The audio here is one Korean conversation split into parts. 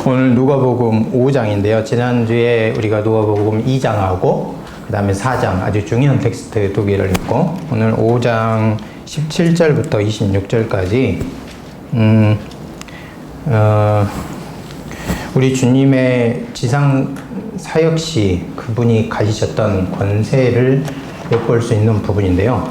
오늘 누가복음 5장인데요. 지난주에 우리가 누가복음 2장하고 그 다음에 4장 아주 중요한 텍스트 두 개를 읽고 오늘 5장 17절부터 26절까지 우리 주님의 지상 사역시 그분이 가지셨던 권세를 엿볼 수 있는 부분인데요.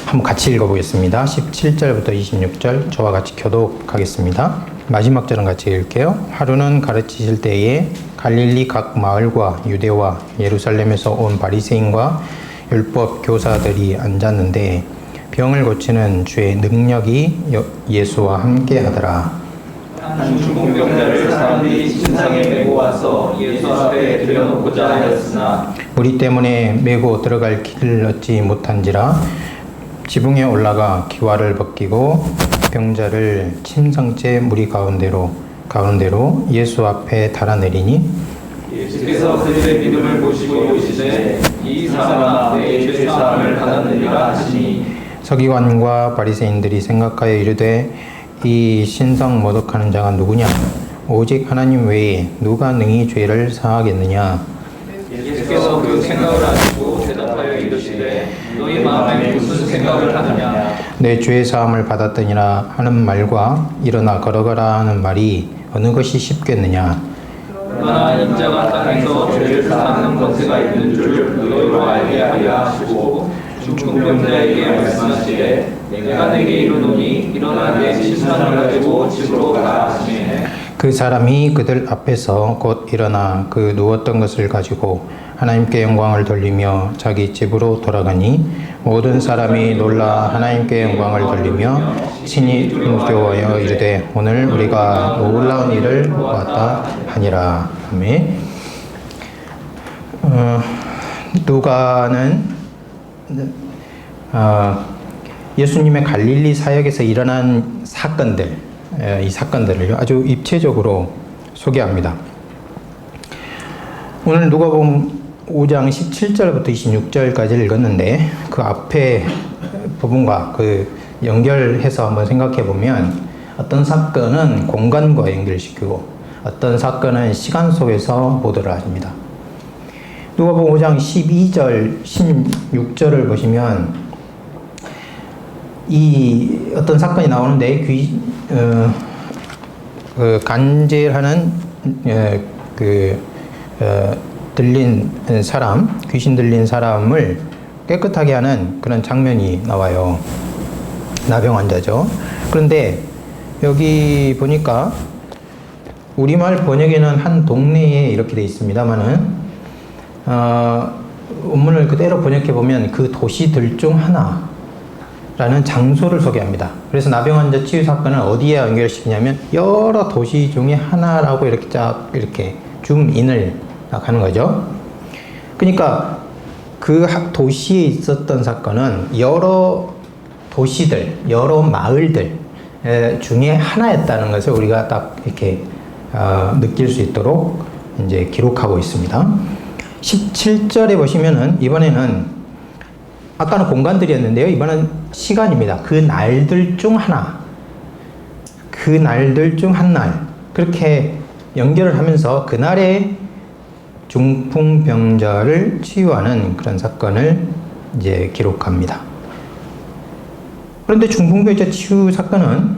한번 같이 읽어보겠습니다. 17절부터 26절 저와 같이 교독하겠습니다. 마지막 절은 같이 읽을게요. 하루는 가르치실 때에 갈릴리 각 마을과 유대와 예루살렘에서 온 바리새인과 율법 교사들이 앉았는데 병을 고치는 주의 능력이 예수와 함께 하더라. 한 중풍병자를 사람들이 침상에 메고 와서 예수 앞에 들여놓고자 하였으나 우리 때문에 메고 들어갈 길을 얻지 못한지라 지붕에 올라가 기와를 벗기고 병자를 침상째 무리 가운데로 예수 앞에 달아내리니 예수께서 그들의 믿음을 보시고 이르시되 이 사람아 내 죄 사함을 받았느니라 하시니 서기관과 바리새인들이 생각하여 이르되 이 신성 모독하는 자가 누구냐? 오직 하나님 외에 누가 능히 죄를 사하겠느냐? 예수께서 그 생각을 아시고 대답하여 이르시되 너희 마음에 무슨 생각을 하느냐? 내 죄 사함을 받았더니라 하는 말과 일어나 걸어가라 하는 말이 어느 것이 쉽겠느냐? 그러나 인자가 땅에서 죄를 사하는 권세가 있는 줄 너희로 알게 하려 하시고 중풍병자에게 말씀하시되 내가 내게 이르노니 일어나 내 침상을 가지고 집으로 가라 하시매 그 사람이 그들 앞에서 곧 일어나 그 누웠던 것을 가지고 하나님께 영광을 돌리며 자기 집으로 돌아가니 모든 사람이 놀라 하나님께 영광을 돌리며 친히 눈교하여 이르되 오늘 우리가 놀라운 일을 보았다 하니라. 아멘. 누가는 예수님의 갈릴리 사역에서 일어난 사건들, 이 사건들을 아주 입체적으로 소개합니다. 오늘 누가복음 5장 17절부터 26절까지 읽었는데 그 앞에 부분과 그 연결해서 한번 생각해 보면 어떤 사건은 공간과 연결시키고 어떤 사건은 시간 속에서 보도를 합니다. 누가복음 5장 12절, 16절을 보시면 이 어떤 사건이 나오는데 간질하는 들린 사람, 귀신 들린 사람을 깨끗하게 하는 그런 장면이 나와요. 나병 환자죠. 그런데 여기 보니까 우리말 번역에는 한 동네에 이렇게 되어 있습니다만은 원문을 그대로 번역해 보면 그 도시들 중 하나라는 장소를 소개합니다. 그래서 나병 환자 치유 사건을 어디에 연결시키냐면 여러 도시 중에 하나라고 이렇게 쫙 이렇게 줌인을 하는 거죠. 그러니까 그 도시에 있었던 사건은 여러 도시들, 여러 마을들 중에 하나였다는 것을 우리가 딱 이렇게 느낄 수 있도록 이제 기록하고 있습니다. 17절에 보시면은 이번에는 아까는 공간들이었는데요. 이번엔 시간입니다. 그 날들 중 하나. 그 날들 중 한 날. 그렇게 연결을 하면서 그날의 중풍병자를 치유하는 그런 사건을 이제 기록합니다. 그런데 중풍병자 치유 사건은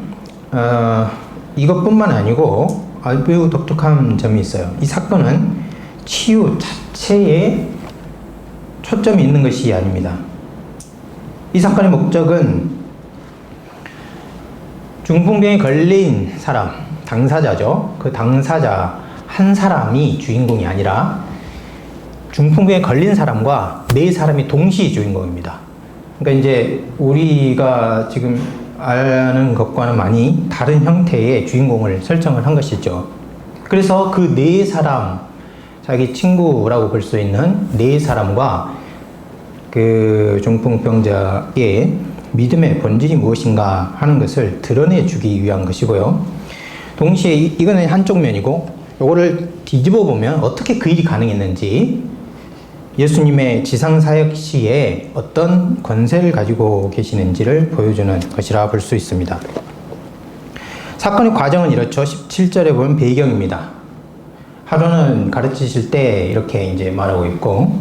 이것뿐만 아니고 매우 독특한 점이 있어요. 이 사건은 치유 자체에 초점이 있는 것이 아닙니다. 이 사건의 목적은 중풍병에 걸린 사람, 당사자죠. 그 당사자 한 사람이 주인공이 아니라 중풍병에 걸린 사람과 네 사람이 동시에 주인공입니다. 그러니까 이제 우리가 지금 아는 것과는 많이 다른 형태의 주인공을 설정을 한 것이죠. 그래서 그 네 사람, 자기 친구라고 볼 수 있는 네 사람과 그 중풍병자의 믿음의 본질이 무엇인가 하는 것을 드러내주기 위한 것이고요. 동시에 이거는 한쪽 면이고 이거를 뒤집어 보면 어떻게 그 일이 가능했는지 예수님의 지상사역 시에 어떤 권세를 가지고 계시는지를 보여주는 것이라 볼 수 있습니다. 사건의 과정은 이렇죠. 17절에 보면 배경입니다. 하루는 가르치실 때 이렇게 이제 말하고 있고,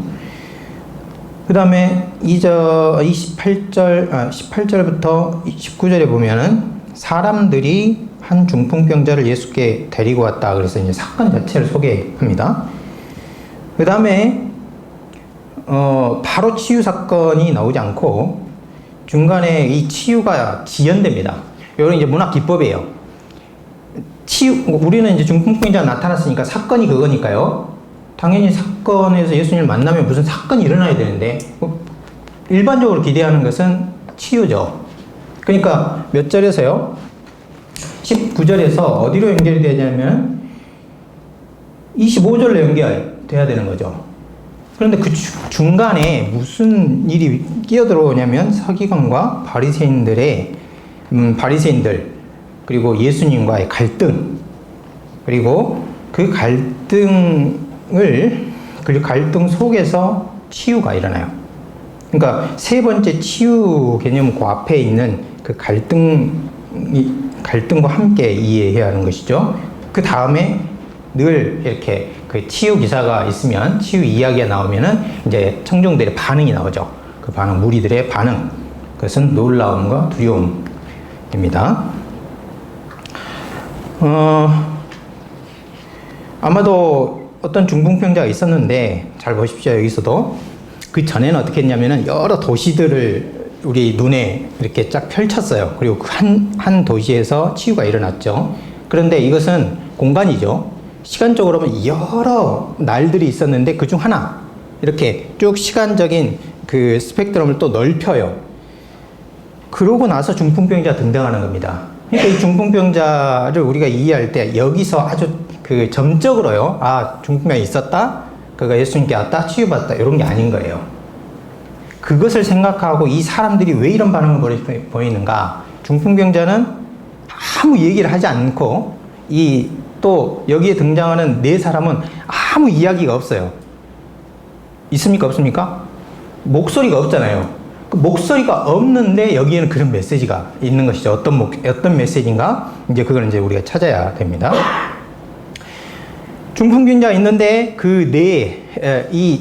그 다음에 18절부터 19절에 보면은 사람들이 한 중풍병자를 예수께 데리고 왔다. 그래서 이제 사건 자체를 소개합니다. 그 다음에 바로 치유 사건이 나오지 않고 중간에 이 치유가 지연됩니다. 이건 이제 문학 기법이에요. 우리는 이제 중풍병자가 나타났으니까 사건이 그거니까요. 당연히 사건에서 예수님을 만나면 무슨 사건이 일어나야 되는데, 일반적으로 기대하는 것은 치유죠. 그러니까 몇 절에서요? 19절에서 어디로 연결이 되냐면 25절로 연결돼야 되는 거죠. 그런데 그 중간에 무슨 일이 끼어들어오냐면 서기관과 바리새인들 그리고 예수님과의 갈등, 그리고 그 갈등 속에서 치유가 일어나요. 그러니까 세 번째 치유 개념 그 앞에 있는 그 갈등과 함께 이해해야 하는 것이죠. 그 다음에 늘 이렇게 그 치유 기사가 있으면, 치유 이야기가 나오면은 이제 청중들의 반응이 나오죠. 그 반응, 무리들의 반응. 그것은 놀라움과 두려움입니다. 아마도 어떤 중풍병자가 있었는데, 잘 보십시오. 여기서도 그 전에는 어떻게 했냐면은 여러 도시들을 우리 눈에 이렇게 쫙 펼쳤어요. 그리고 그 한 도시에서 치유가 일어났죠. 그런데 이것은 공간이죠. 시간적으로 보면 여러 날들이 있었는데 그중 하나, 이렇게 쭉 시간적인 그 스펙트럼을 또 넓혀요. 그러고 나서 중풍병자가 등장하는 겁니다. 그러니까 이 중풍병자를 우리가 이해할 때 여기서 아주 그 점적으로요, 아, 중풍병이 있었다, 그가 예수님께 왔다, 치유받았다, 이런 게 아닌 거예요. 그것을 생각하고 이 사람들이 왜 이런 반응을 보이는가? 중풍병자는 아무 얘기를 하지 않고, 또 여기에 등장하는 네 사람은 아무 이야기가 없어요. 있습니까? 없습니까? 목소리가 없잖아요. 그 목소리가 없는데 여기에는 그런 메시지가 있는 것이죠. 어떤 메시지인가? 이제 그걸 이제 우리가 찾아야 됩니다. 중풍병자가 있는데 이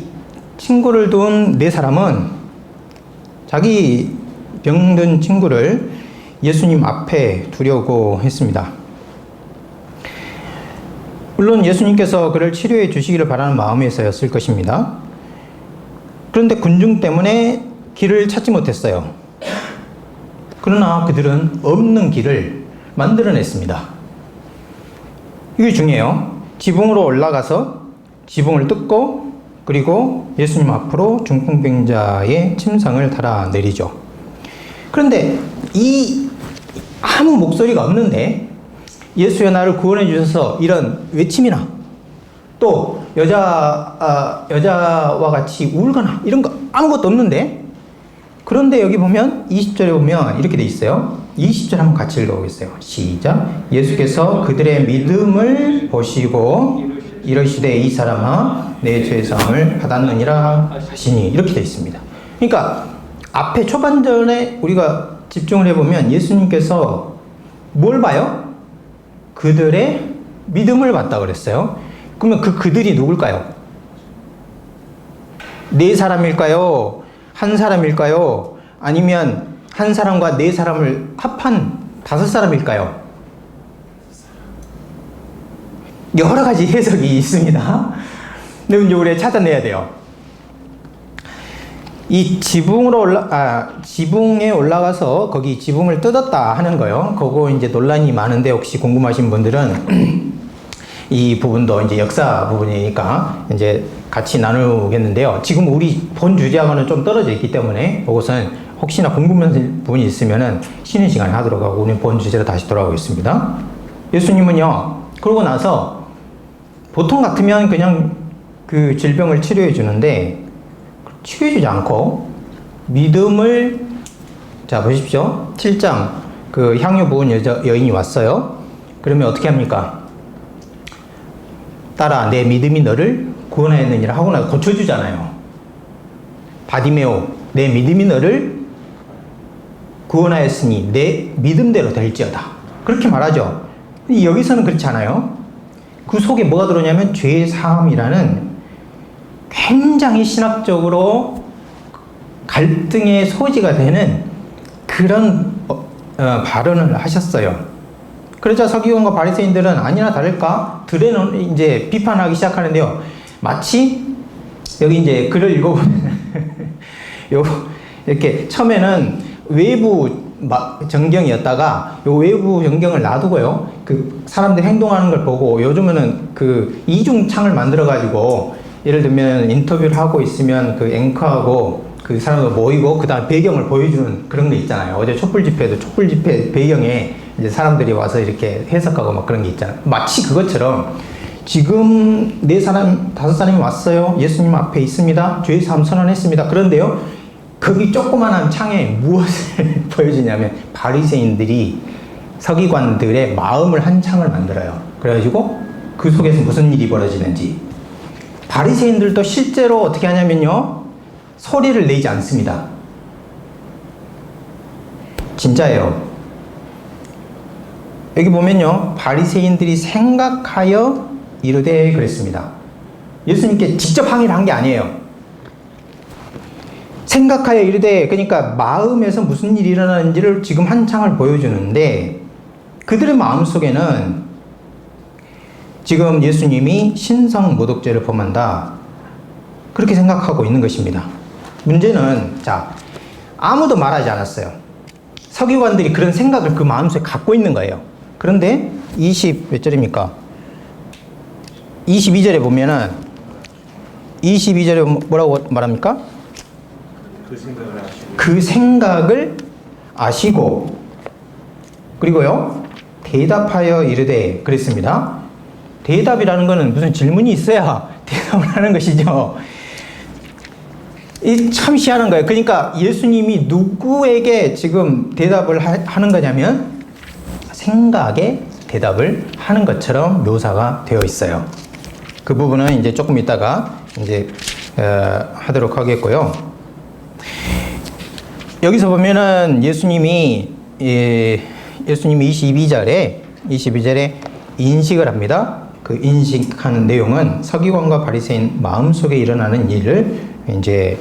친구를 둔 네 사람은 자기 병든 친구를 예수님 앞에 두려고 했습니다. 물론 예수님께서 그를 치료해 주시기를 바라는 마음에서였을 것입니다. 그런데 군중 때문에 길을 찾지 못했어요. 그러나 그들은 없는 길을 만들어냈습니다. 이게 중요해요. 지붕으로 올라가서 지붕을 뜯고, 그리고 예수님 앞으로 중풍병자의 침상을 달아내리죠. 그런데 아무 목소리가 없는데 예수여 나를 구원해 주셔서 이런 외침이나, 또 여자와 같이 울거나 이런 거 아무것도 없는데, 그런데 여기 보면 20절에 보면 이렇게 돼 있어요. 20절 한번 같이 읽어보겠어요. 시작. 예수께서 그들의 믿음을 보시고 이르시되 이 사람아 내 죄사함을 받았느니라 하시니, 이렇게 돼 있습니다. 그러니까 앞에 초반전에 우리가 집중을 해보면 예수님께서 뭘 봐요? 그들의 믿음을 봤다 그랬어요. 그러면 그들이 누굴까요? 네 사람일까요? 한 사람일까요? 아니면 한 사람과 네 사람을 합한 5사람일까요? 여러 가지 해석이 있습니다. 근데 이제 우리가 찾아내야 돼요. 이 지붕에 올라가서 거기 지붕을 뜯었다 하는 거요. 그거 이제 논란이 많은데, 혹시 궁금하신 분들은 이 부분도 이제 역사 부분이니까 이제 같이 나누겠는데요. 지금 우리 본 주제하고는 좀 떨어져 있기 때문에 그것은 혹시나 궁금한 부분이 있으면은 쉬는 시간에 하도록 하고, 우리 본 주제로 다시 돌아오겠습니다. 예수님은요, 그러고 나서 보통 같으면 그냥 그 질병을 치료해 주는데 치료해주지 않고 믿음을, 자 보십시오. 7장 그 향유 부은 여인이 왔어요. 그러면 어떻게 합니까? 따라 내 믿음이 너를 구원하였느니라 하고 나서 고쳐주잖아요. 바디메오, 내 믿음이 너를 구원하였으니 내 믿음대로 될지어다, 그렇게 말하죠. 여기서는 그렇지 않아요. 그 속에 뭐가 들어오냐면 죄 사함이라는 굉장히 신학적으로 갈등의 소지가 되는 그런 발언을 하셨어요. 그러자 서기관과 바리새인들은 아니나 다를까 들에는 이제 비판하기 시작하는데요. 마치 여기 이제 글을 읽어보면 이렇게 처음에는 외부 정경이었다가 요 외부 정경을 놔두고요. 그 사람들이 행동하는 걸 보고 요즘에는 그 이중창을 만들어 가지고 예를 들면 인터뷰를 하고 있으면 그 앵커하고 그 사람들 모이고 그 다음 배경을 보여주는 그런 거 있잖아요. 어제 촛불 집회도 촛불 집회 배경에 이제 사람들이 와서 이렇게 해석하고 막 그런 게 있잖아요. 마치 그것처럼 지금 4사람, 5사람이 왔어요. 예수님 앞에 있습니다. 죄 사함 선언했습니다. 그런데요, 거기 조그만한 창에 무엇을 보여주냐면 바리새인들이 서기관들의 마음을 한 창을 만들어요. 그래가지고 그 속에서 무슨 일이 벌어지는지. 바리새인들도 실제로 어떻게 하냐면요, 소리를 내지 않습니다. 진짜예요. 여기 보면요, 바리새인들이 생각하여 이르되 그랬습니다. 예수님께 직접 항의를 한 게 아니에요. 생각하여 이르되, 그러니까 마음에서 무슨 일이 일어나는지를 지금 한창을 보여주는데, 그들의 마음속에는 지금 예수님이 신성모독죄를 범한다, 그렇게 생각하고 있는 것입니다. 문제는, 자, 아무도 말하지 않았어요. 서기관들이 그런 생각을 그 마음속에 갖고 있는 거예요. 그런데 몇 절입니까? 22절에 보면은 22절에 뭐라고 말합니까? 그 생각을 아시고 그리고요, 대답하여 이르되 그랬습니다. 대답이라는 것은 무슨 질문이 있어야 대답을 하는 것이죠. 이 참 희한한 거예요. 그러니까 예수님이 누구에게 지금 대답을 하는 거냐면 생각에 대답을 하는 것처럼 묘사가 되어 있어요. 그 부분은 이제 조금 이따가 이제 하도록 하겠고요. 여기서 보면은 예수님이 22절에 인식을 합니다. 그 인식하는 내용은 서기관과 바리새인 마음속에 일어나는 일을 이제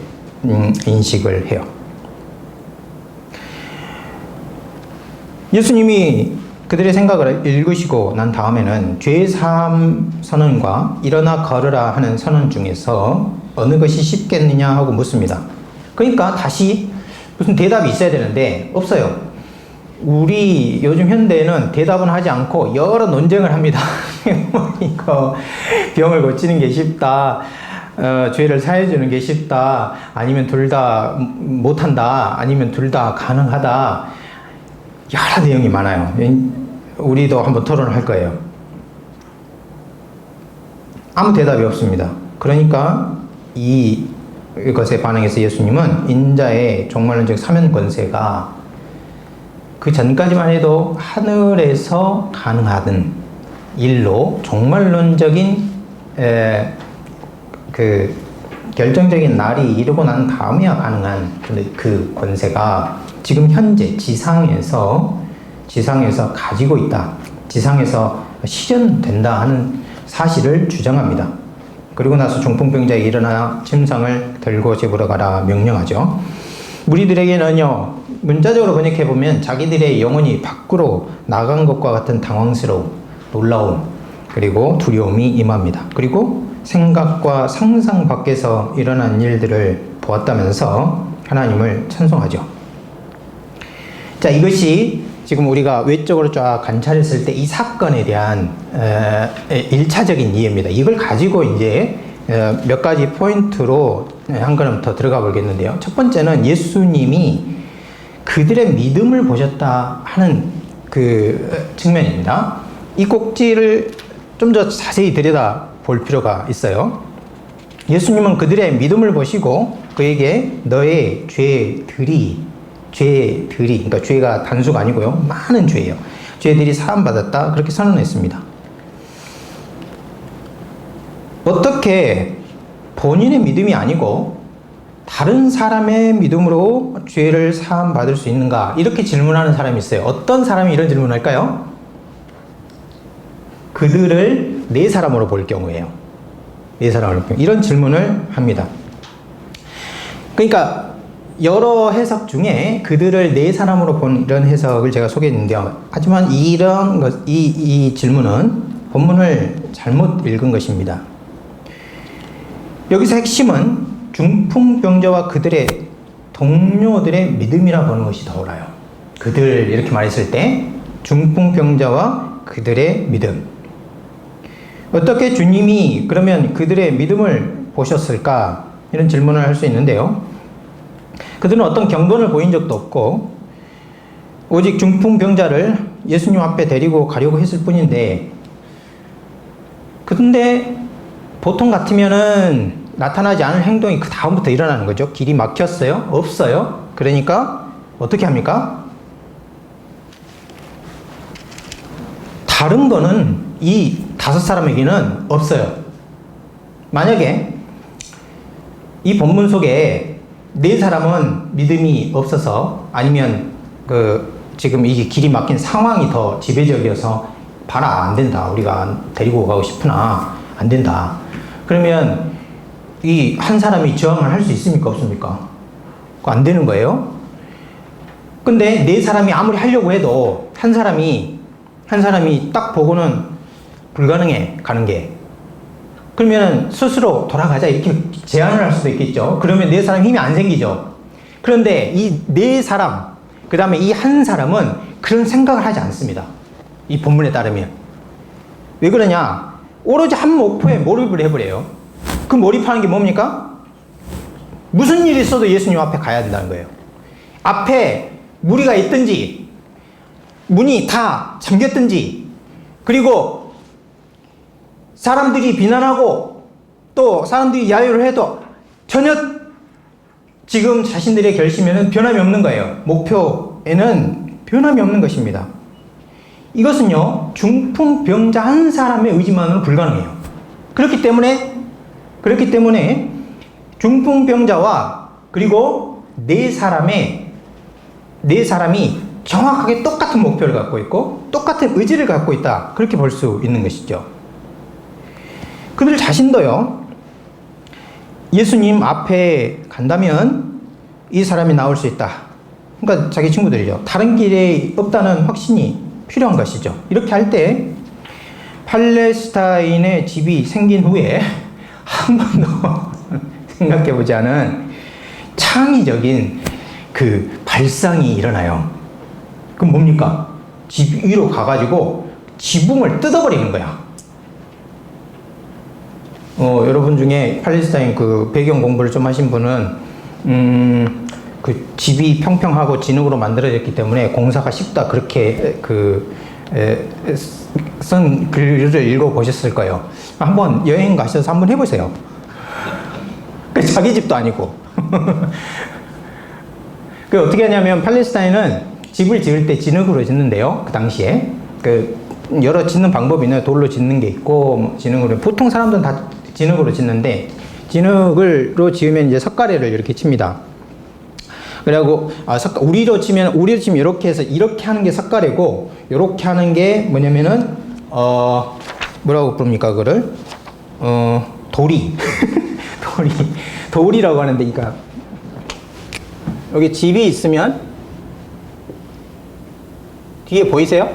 인식을 해요. 예수님이 그들의 생각을 읽으시고 난 다음에는 죄사함 선언과 일어나 걸으라 하는 선언 중에서 어느 것이 쉽겠느냐 하고 묻습니다. 그러니까 다시 무슨 대답이 있어야 되는데 없어요. 우리 요즘 현대에는 대답은 하지 않고 여러 논쟁을 합니다. 이거 병을 고치는 게 쉽다, 죄를 사해주는 게 쉽다, 아니면 둘 다 못한다, 아니면 둘 다 가능하다, 여러 내용이 많아요. 우리도 한번 토론을 할 거예요. 아무 대답이 없습니다. 그러니까 이것에 반응해서 예수님은 인자의 종말론적 사면 권세가 그 전까지만 해도 하늘에서 가능하던 일로 종말론적인 그 결정적인 날이 이르고 난 다음에야 가능한 그 권세가 지금 현재 지상에서 가지고 있다, 지상에서 실현된다 하는 사실을 주장합니다. 그리고 나서 중풍병자에게 일어나 침상을 들고 집으로 가라 명령하죠. 무리들에게는요, 문자적으로 번역해보면 자기들의 영혼이 밖으로 나간 것과 같은 당황스러움, 놀라움, 그리고 두려움이 임합니다. 그리고 생각과 상상 밖에서 일어난 일들을 보았다면서 하나님을 찬송하죠. 자, 이것이 지금 우리가 외적으로 쫙 관찰했을 때 이 사건에 대한 1차적인 이해입니다. 이걸 가지고 이제 몇 가지 포인트로 한 걸음 더 들어가 보겠는데요. 첫 번째는 예수님이 그들의 믿음을 보셨다 하는 그 측면입니다. 이 꼭지를 좀 더 자세히 들여다 볼 필요가 있어요. 예수님은 그들의 믿음을 보시고 그에게 너의 죄들이, 그러니까 죄가 단수가 아니고요, 많은 죄예요. 죄들이 사함받았다, 그렇게 선언했습니다. 어떻게 본인의 믿음이 아니고 다른 사람의 믿음으로 죄를 사함받을 수 있는가, 이렇게 질문하는 사람이 있어요. 어떤 사람이 이런 질문을 할까요? 그들을 네 사람으로 볼 경우에요. 네 사람으로 볼 경우. 이런 질문을 합니다. 그러니까 여러 해석 중에 그들을 네 사람으로 본 이런 해석을 제가 소개했는데요. 하지만 이런 것, 이 질문은 본문을 잘못 읽은 것입니다. 여기서 핵심은 중풍병자와 그들의 동료들의 믿음이라 보는 것이 더 옳아요. 그들 이렇게 말했을 때 중풍병자와 그들의 믿음. 어떻게 주님이 그러면 그들의 믿음을 보셨을까? 이런 질문을 할 수 있는데요. 그들은 어떤 경건을 보인 적도 없고 오직 중풍병자를 예수님 앞에 데리고 가려고 했을 뿐인데, 그런데 보통 같으면은 나타나지 않을 행동이 그 다음부터 일어나는 거죠. 길이 막혔어요? 없어요? 그러니까 어떻게 합니까? 다른 거는 이 5사람에게는 없어요. 만약에 이 본문 속에 4사람은 믿음이 없어서, 아니면 지금 이게 길이 막힌 상황이 더 지배적이어서 봐라, 안 된다, 우리가 데리고 가고 싶으나 안 된다, 그러면 이 한 사람이 저항을 할 수 있습니까? 없습니까? 그거 안 되는 거예요. 근데 4사람이 아무리 하려고 해도 한 사람이 딱 보고는 불가능해, 가는 게. 그러면 스스로 돌아가자 이렇게 제안을 할 수도 있겠죠. 그러면 4사람 힘이 안 생기죠. 그런데 이 4사람, 그 다음에 이 한 사람은 그런 생각을 하지 않습니다. 이 본문에 따르면. 왜 그러냐? 오로지 한 목표에 몰입을 해버려요. 그 몰입하는 게 뭡니까? 무슨 일이 있어도 예수님 앞에 가야 된다는 거예요. 앞에 무리가 있든지 문이 다 잠겼든지, 그리고 사람들이 비난하고 또 사람들이 야유를 해도 전혀 지금 자신들의 결심에는 변함이 없는 거예요. 목표에는 변함이 없는 것입니다. 이것은요, 중풍병자 한 사람의 의지만으로 불가능해요. 그렇기 때문에 중풍병자와 그리고 4사람이 정확하게 똑같은 목표를 갖고 있고 똑같은 의지를 갖고 있다, 그렇게 볼 수 있는 것이죠. 그들 자신도요, 예수님 앞에 간다면 이 사람이 나올 수 있다. 그러니까 자기 친구들이죠. 다른 길이 없다는 확신이 필요한 것이죠. 이렇게 할 때 팔레스타인의 집이 생긴 후에 한 번도 생각해보지 않은 창의적인 그 발상이 일어나요. 그럼 뭡니까? 집 위로 가가지고 지붕을 뜯어버리는 거야. 여러분 중에 팔레스타인 그 배경 공부를 좀 하신 분은 그 집이 평평하고 진흙으로 만들어졌기 때문에 공사가 쉽다, 그렇게 쓴 글을 읽어보셨을 거예요. 한번 여행 가셔서 한번 해보세요. 자기 집도 아니고. 그 어떻게 하냐면 팔레스타인은 집을 지을 때 진흙으로 짓는데요. 그 당시에 여러 짓는 방법이 있나요? 돌로 짓는 게 있고 뭐 진흙으로, 보통 사람들은 다 진흙으로 짓는데, 진흙으로 지으면 이제 석가래를 이렇게 칩니다. 그리고 우리로 치면 이렇게 해서 이렇게 하는 게 석가래고, 이렇게 하는 게 뭐냐면은 뭐라고 부릅니까 그거를? 돌이라고 하는데, 그러니까 여기 집이 있으면 뒤에 보이세요?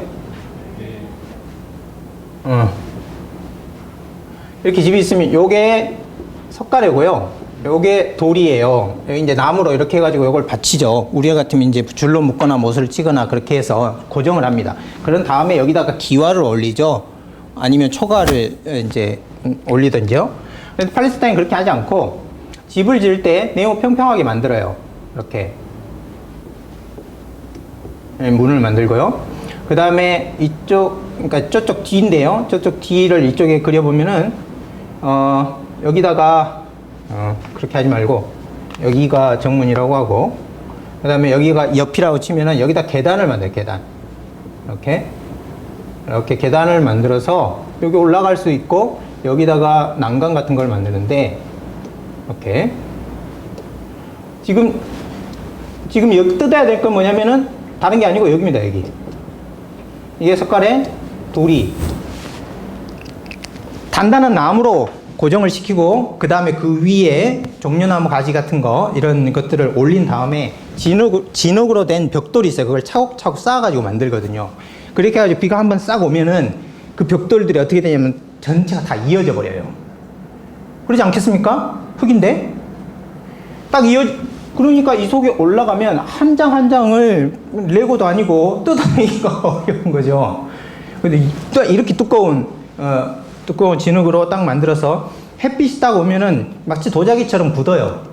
이렇게 집이 있으면 요게 석가래고요, 요게 돌이에요. 여기 이제 나무로 이렇게 해가지고 요걸 받치죠. 우리 같으면 이제 줄로 묶거나 못을 치거나 그렇게 해서 고정을 합니다. 그런 다음에 여기다가 기와를 올리죠. 아니면 초가를 이제 올리든지요. 그래서 팔레스타인 그렇게 하지 않고 집을 지을 때 네모 평평하게 만들어요. 이렇게 문을 만들고요. 그 다음에 그러니까 저쪽 뒤인데요. 저쪽 뒤를 이쪽에 그려보면은 여기다가 그렇게 하지 말고 여기가 정문이라고 하고, 그 다음에 여기가 옆이라고 치면은 여기다 계단을 만들어요. 계단. 이렇게 계단을 만들어서 여기 올라갈 수 있고, 여기다가 난간 같은 걸 만드는데, 이렇게 지금 여기 뜯어야 될 건 뭐냐면은 다른 게 아니고 여기입니다. 여기 이게 석가래 돌이 단단한 나무로 고정을 시키고 그 다음에 그 위에 종려나무 가지 같은 거 이런 것들을 올린 다음에 진흙으로 된 벽돌이 있어요. 그걸 차곡차곡 쌓아가지고 만들거든요. 그렇게 해가지고 비가 한번 싹 오면은 그 벽돌들이 어떻게 되냐면 전체가 다 이어져 버려요. 그러지 않겠습니까? 흙인데 딱 그러니까 이 속에 올라가면 한 장 한 장을 레고도 아니고 뜯어내기가 어려운 거죠. 근데 또 이렇게 두꺼운 진흙으로 딱 만들어서 햇빛이 딱 오면은 마치 도자기처럼 굳어요.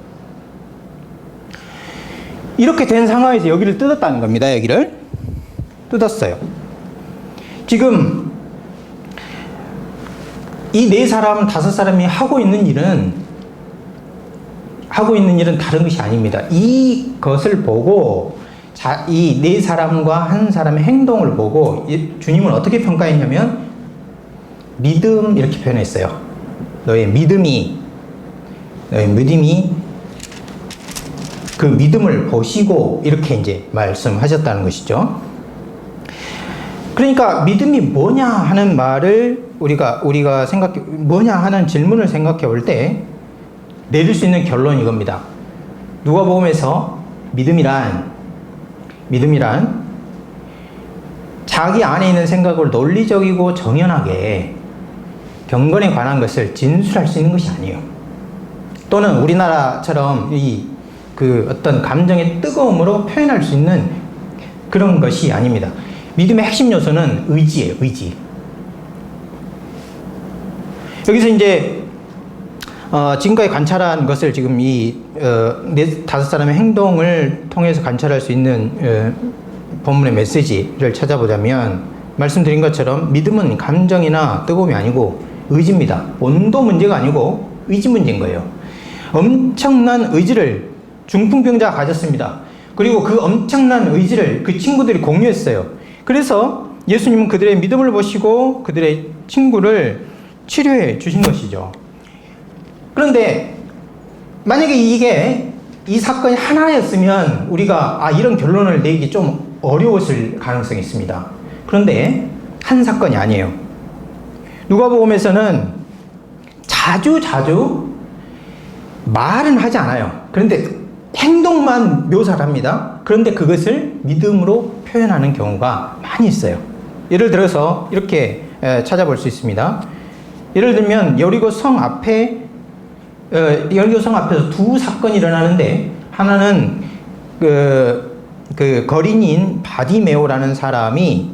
이렇게 된 상황에서 여기를 뜯었다는 겁니다. 여기를 뜯었어요. 지금 이 4사람, 5사람이 하고 있는 일은 다른 것이 아닙니다. 이것을 보고 이 4사람과 한 사람의 행동을 보고 주님은 어떻게 평가했냐면 믿음 이렇게 표현했어요. 너의 믿음이 그 믿음을 보시고 이렇게 이제 말씀하셨다는 것이죠. 그러니까 믿음이 뭐냐 하는 말을 우리가 뭐냐 하는 질문을 생각해 볼 때 내릴 수 있는 결론이 이겁니다. 누가복음에서 믿음이란 자기 안에 있는 생각을 논리적이고 정연하게 경건에 관한 것을 진술할 수 있는 것이 아니에요. 또는 우리나라처럼 그 어떤 감정의 뜨거움으로 표현할 수 있는 그런 것이 아닙니다. 믿음의 핵심 요소는 의지예요, 의지. 여기서 이제 지금까지 관찰한 것을 지금 이 5사람의 행동을 통해서 관찰할 수 있는 본문의 메시지를 찾아보자면 말씀드린 것처럼 믿음은 감정이나 뜨거움이 아니고 의지입니다. 온도 문제가 아니고 의지 문제인 거예요. 엄청난 의지를 중풍병자가 가졌습니다. 그리고 그 엄청난 의지를 그 친구들이 공유했어요. 그래서 예수님은 그들의 믿음을 보시고 그들의 친구를 치료해 주신 것이죠. 그런데 만약에 이 사건이 하나였으면 우리가 이런 결론을 내기 좀 어려웠을 가능성이 있습니다. 그런데 한 사건이 아니에요. 누가복음에서는 자주 말은 하지 않아요. 그런데 행동만 묘사를 합니다. 그런데 그것을 믿음으로 표현하는 경우가 많이 있어요. 예를 들어서 이렇게 찾아볼 수 있습니다. 예를 들면 여리고성 앞에서 두 사건이 일어나는데 하나는 그 거린인 바디메오라는 사람이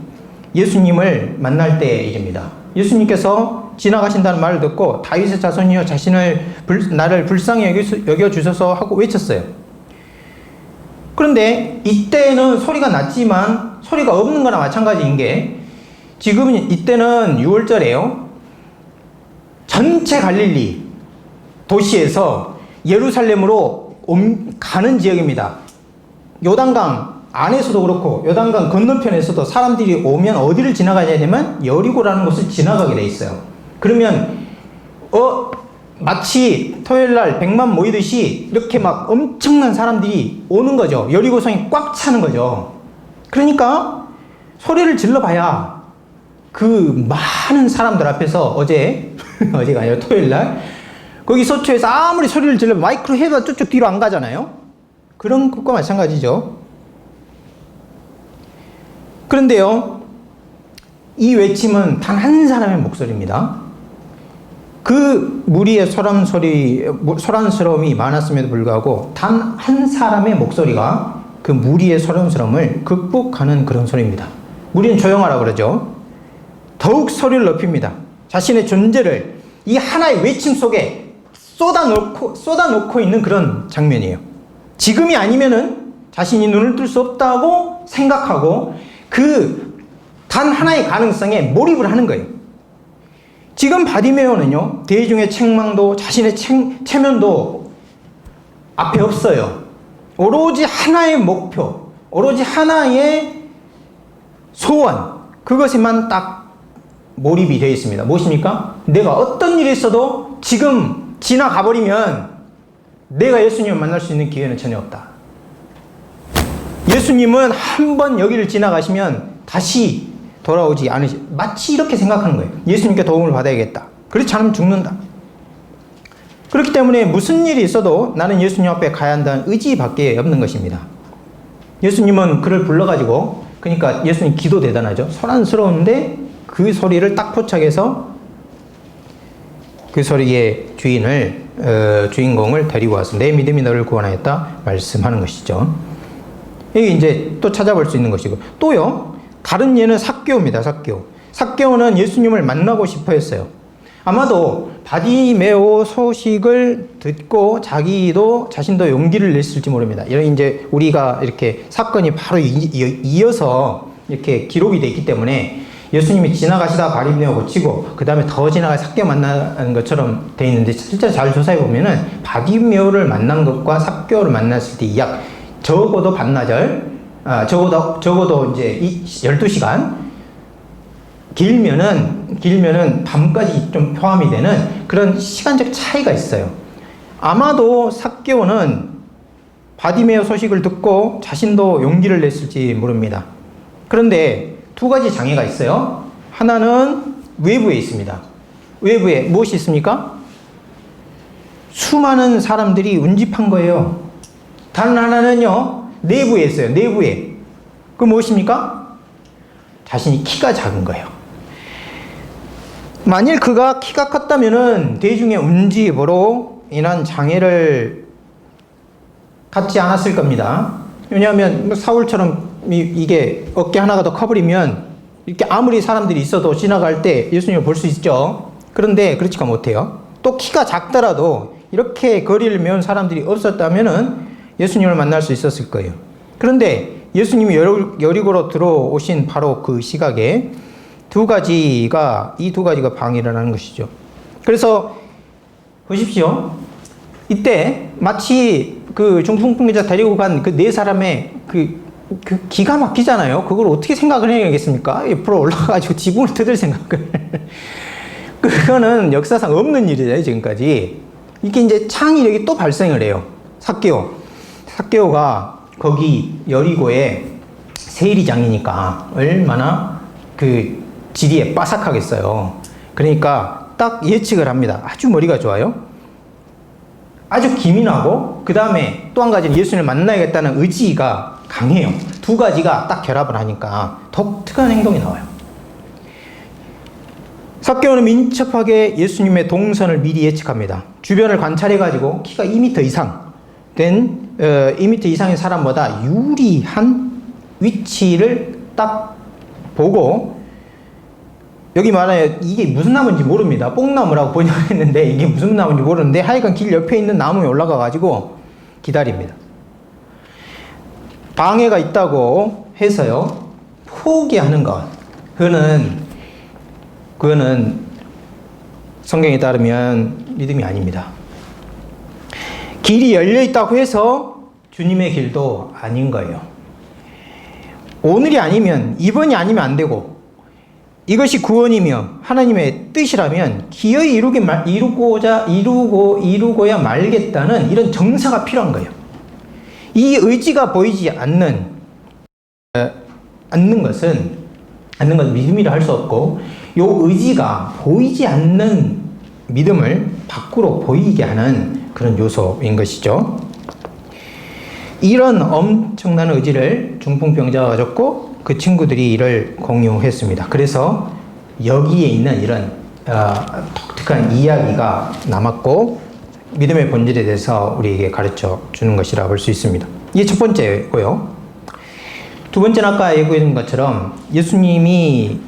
예수님을 만날 때의 일입니다. 예수님께서 지나가신다는 말을 듣고 다윗의 자손이여 나를 불쌍히 여겨주소서 하고 외쳤어요. 그런데 이때는 소리가 났지만 소리가 없는 거나 마찬가지인 게 지금 이때는 6월절이에요. 전체 갈릴리 도시에서 예루살렘으로 가는 지역입니다. 요단강 안에서도 그렇고 요단강 건너편에서도 사람들이 오면 어디를 지나가야 되면 여리고라는 곳을 지나가게 돼 있어요. 그러면 마치 토요일날 100만 모이듯이 이렇게 막 엄청난 사람들이 오는 거죠. 여리고성이 꽉 차는 거죠. 그러니까 소리를 질러봐야 그 많은 사람들 앞에서 어제가 아니라 토요일날 거기 서초에서 아무리 소리를 질러도 마이크로 해도 쭉쭉 뒤로 안 가잖아요. 그런 것과 마찬가지죠. 그런데요, 이 외침은 단 한 사람의 목소리입니다. 그 무리의 소란스러움이 많았음에도 불구하고 단 한 사람의 목소리가 그 무리의 소란스러움을 극복하는 그런 소리입니다. 무리는 조용하라 그러죠. 더욱 소리를 높입니다. 자신의 존재를 이 하나의 외침 속에 쏟아놓고 있는 그런 장면이에요. 지금이 아니면은 자신이 눈을 뜰 수 없다고 생각하고 그 단 하나의 가능성에 몰입을 하는 거예요. 지금 바디메오는요, 대중의 책망도 자신의 체면도 앞에 없어요. 오로지 하나의 목표, 오로지 하나의 소원, 그것에만 딱 몰입이 되어 있습니다. 무엇입니까? 내가 어떤 일이 있어도 지금 지나가버리면 내가 예수님을 만날 수 있는 기회는 전혀 없다. 예수님은 한번 여기를 지나가시면 다시 돌아오지 않으시, 마치 이렇게 생각하는 거예요. 예수님께 도움을 받아야겠다. 그렇지 않으면 죽는다. 그렇기 때문에 무슨 일이 있어도 나는 예수님 앞에 가야 한다는 의지밖에 없는 것입니다. 예수님은 그를 불러가지고, 그러니까 예수님 기도 대단하죠. 소란스러운데 그 소리를 딱 포착해서 그 소리의 주인공을 데리고 와서 내 믿음이 너를 구원하였다 말씀하는 것이죠. 이게 이제 또 찾아볼 수 있는 것이고, 또요, 다른 예는 삭개오입니다. 삭개오는 예수님을 만나고 싶어 했어요. 아마도 바디메오 소식을 듣고 자신도 용기를 냈을지 모릅니다. 이런 이제 우리가 이렇게 사건이 바로 이어서 이렇게 기록이 되어 있기 때문에 예수님이 지나가시다 바디메오 고치고 그 다음에 더 지나가 삭개오 만나는 것처럼 되어 있는데, 실제 잘 조사해 보면은 바디메오를 만난 것과 삭개오를 만났을 때 약 적어도 반나절, 적어도 이제 12시간, 길면은 밤까지 좀 포함이 되는 그런 시간적 차이가 있어요. 아마도 삭개오는 바디메오 소식을 듣고 자신도 용기를 냈을지 모릅니다. 그런데 두 가지 장애가 있어요. 하나는 외부에 있습니다. 외부에 무엇이 있습니까? 수많은 사람들이 운집한 거예요. 다른 하나는요, 내부에 있어요. 내부에. 그 무엇입니까? 자신이 키가 작은 거예요. 만일 그가 키가 컸다면은 대중의 운집으로 인한 장애를 갖지 않았을 겁니다. 왜냐하면 사울처럼 이게 어깨 하나가 더 커버리면 이렇게 아무리 사람들이 있어도 지나갈 때 예수님을 볼 수 있죠. 그런데 그렇지가 못해요. 또 키가 작더라도 이렇게 거리를 메운 사람들이 없었다면은 예수님을 만날 수 있었을 거예요. 그런데 예수님이 여리고로 들어오신 바로 그 시각에 이 두 가지가 방해를 하는 것이죠. 그래서 보십시오. 이때 마치 그 중풍병자 데리고 간 그 네 사람의 그 기가 막히잖아요. 그걸 어떻게 생각을 해야겠습니까? 옆으로 올라가가지고 지붕을 뜯을 생각을. 그거는 역사상 없는 일이잖아요, 지금까지. 이게 이제 창의력이 또 발생을 해요. 삭개오가 거기 여리고에 세리장이니까 얼마나 그 지리에 빠삭하겠어요. 그러니까 딱 예측을 합니다. 아주 머리가 좋아요. 아주 기민하고, 그 다음에 또 한 가지는 예수님을 만나야겠다는 의지가 강해요. 두 가지가 딱 결합을 하니까 독특한 행동이 나와요. 삭개오는 민첩하게 예수님의 동선을 미리 예측합니다. 주변을 관찰해가지고 키가 2m 이상 된 2m 이상의 사람보다 유리한 위치를 딱 보고, 여기 말하여 이게 무슨 나무인지 모릅니다. 뽕나무라고 번역했는데 이게 무슨 나무인지 모르는데 하여간 길 옆에 있는 나무에 올라가 가지고 기다립니다. 방해가 있다고 해서요, 포기하는 것, 그거는 성경에 따르면 믿음이 아닙니다. 길이 열려 있다고 해서 주님의 길도 아닌 거예요. 오늘이 아니면, 이번이 아니면 안 되고, 이것이 구원이며 하나님의 뜻이라면 기어이 이루고야 말겠다는 이런 정사가 필요한 거예요. 이 의지가 보이지 않는 것은 믿음이라 할 수 없고, 이 의지가 보이지 않는 믿음을 밖으로 보이게 하는 그런 요소인 것이죠. 이런 엄청난 의지를 중풍병자가 가졌고, 그 친구들이 이를 공유했습니다. 그래서 여기에 있는 이런 독특한 이야기가 남았고, 믿음의 본질에 대해서 우리에게 가르쳐 주는 것이라 볼 수 있습니다. 이게 첫 번째고요. 두 번째는 아까 얘기한 것처럼 예수님이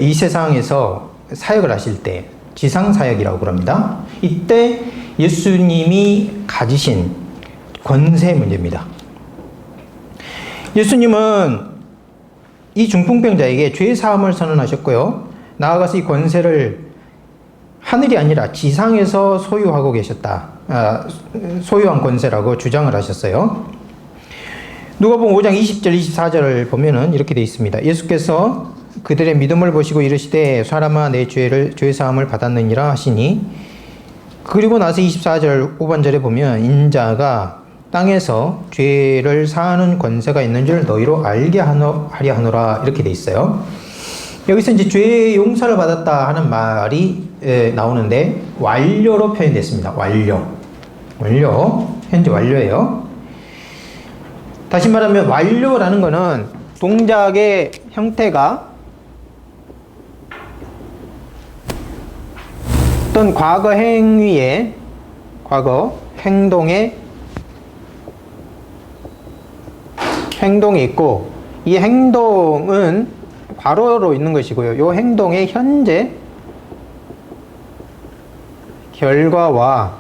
이 세상에서 사역을 하실 때 지상사역이라고 그럽니다. 이때 예수님이 가지신 권세 문제입니다. 예수님은 이 중풍병자에게 죄 사함을 선언하셨고요. 나아가서 이 권세를 하늘이 아니라 지상에서 소유하고 계셨다. 소유한 권세라고 주장을 하셨어요. 누가복음 5장 20절 24절을 보면은 이렇게 되어 있습니다. 예수께서 그들의 믿음을 보시고 이르시되 사람아 내 죄 사함을 받았느니라 하시니, 그리고 나서 24절 후반절에 보면 인자가 땅에서 죄를 사하는 권세가 있는 줄 너희로 알게 하려 하노라 이렇게 돼 있어요. 여기서 이제 죄 용서를 받았다 하는 말이 나오는데 완료로 표현됐습니다. 완료. 현재 완료예요. 다시 말하면 완료라는 거는 동작의 형태가 어떤 과거 행위의 과거 행동이 있고, 이 행동은 괄호로 있는 것이고요. 이 행동의 현재 결과와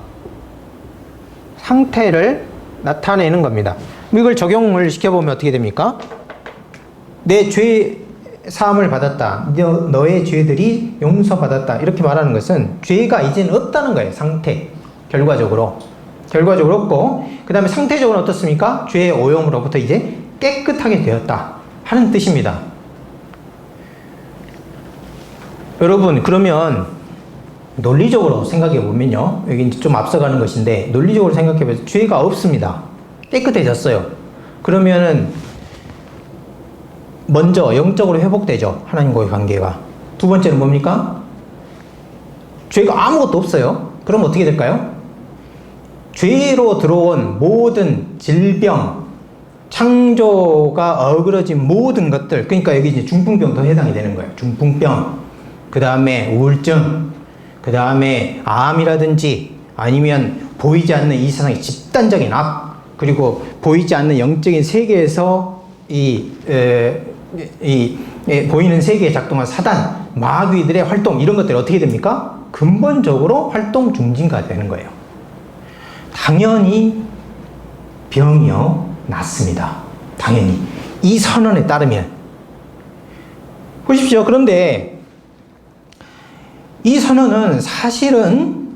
상태를 나타내는 겁니다. 이걸 적용을 시켜보면 어떻게 됩니까? 내 죄 사함을 받았다. 너의 죄들이 용서받았다. 이렇게 말하는 것은 죄가 이제는 없다는 거예요. 상태. 결과적으로 없고, 그 다음에 상태적으로 어떻습니까? 죄의 오염으로부터 이제 깨끗하게 되었다 하는 뜻입니다. 여러분, 그러면 논리적으로 생각해 보면요, 여기 이제 좀 앞서가는 것인데, 논리적으로 생각해 보면 죄가 없습니다. 깨끗해졌어요. 그러면은 먼저 영적으로 회복되죠. 하나님과의 관계가. 두 번째는 뭡니까? 죄가 아무것도 없어요. 그럼 어떻게 될까요? 죄로 들어온 모든 질병, 창조가 어그러진 모든 것들, 그러니까 여기 이제 중풍병도 해당이 되는 거예요. 중풍병, 그 다음에 우울증, 그 다음에 암이라든지 아니면 보이지 않는 이 세상의 집단적인 악, 그리고 보이지 않는 영적인 세계에서 보이는 세계에 작동한 사단, 마귀들의 활동, 이런 것들이 어떻게 됩니까? 근본적으로 활동 중지가 되는 거예요. 당연히 병이요 낫습니다. 당연히 이 선언에 따르면. 보십시오. 그런데 이 선언은 사실은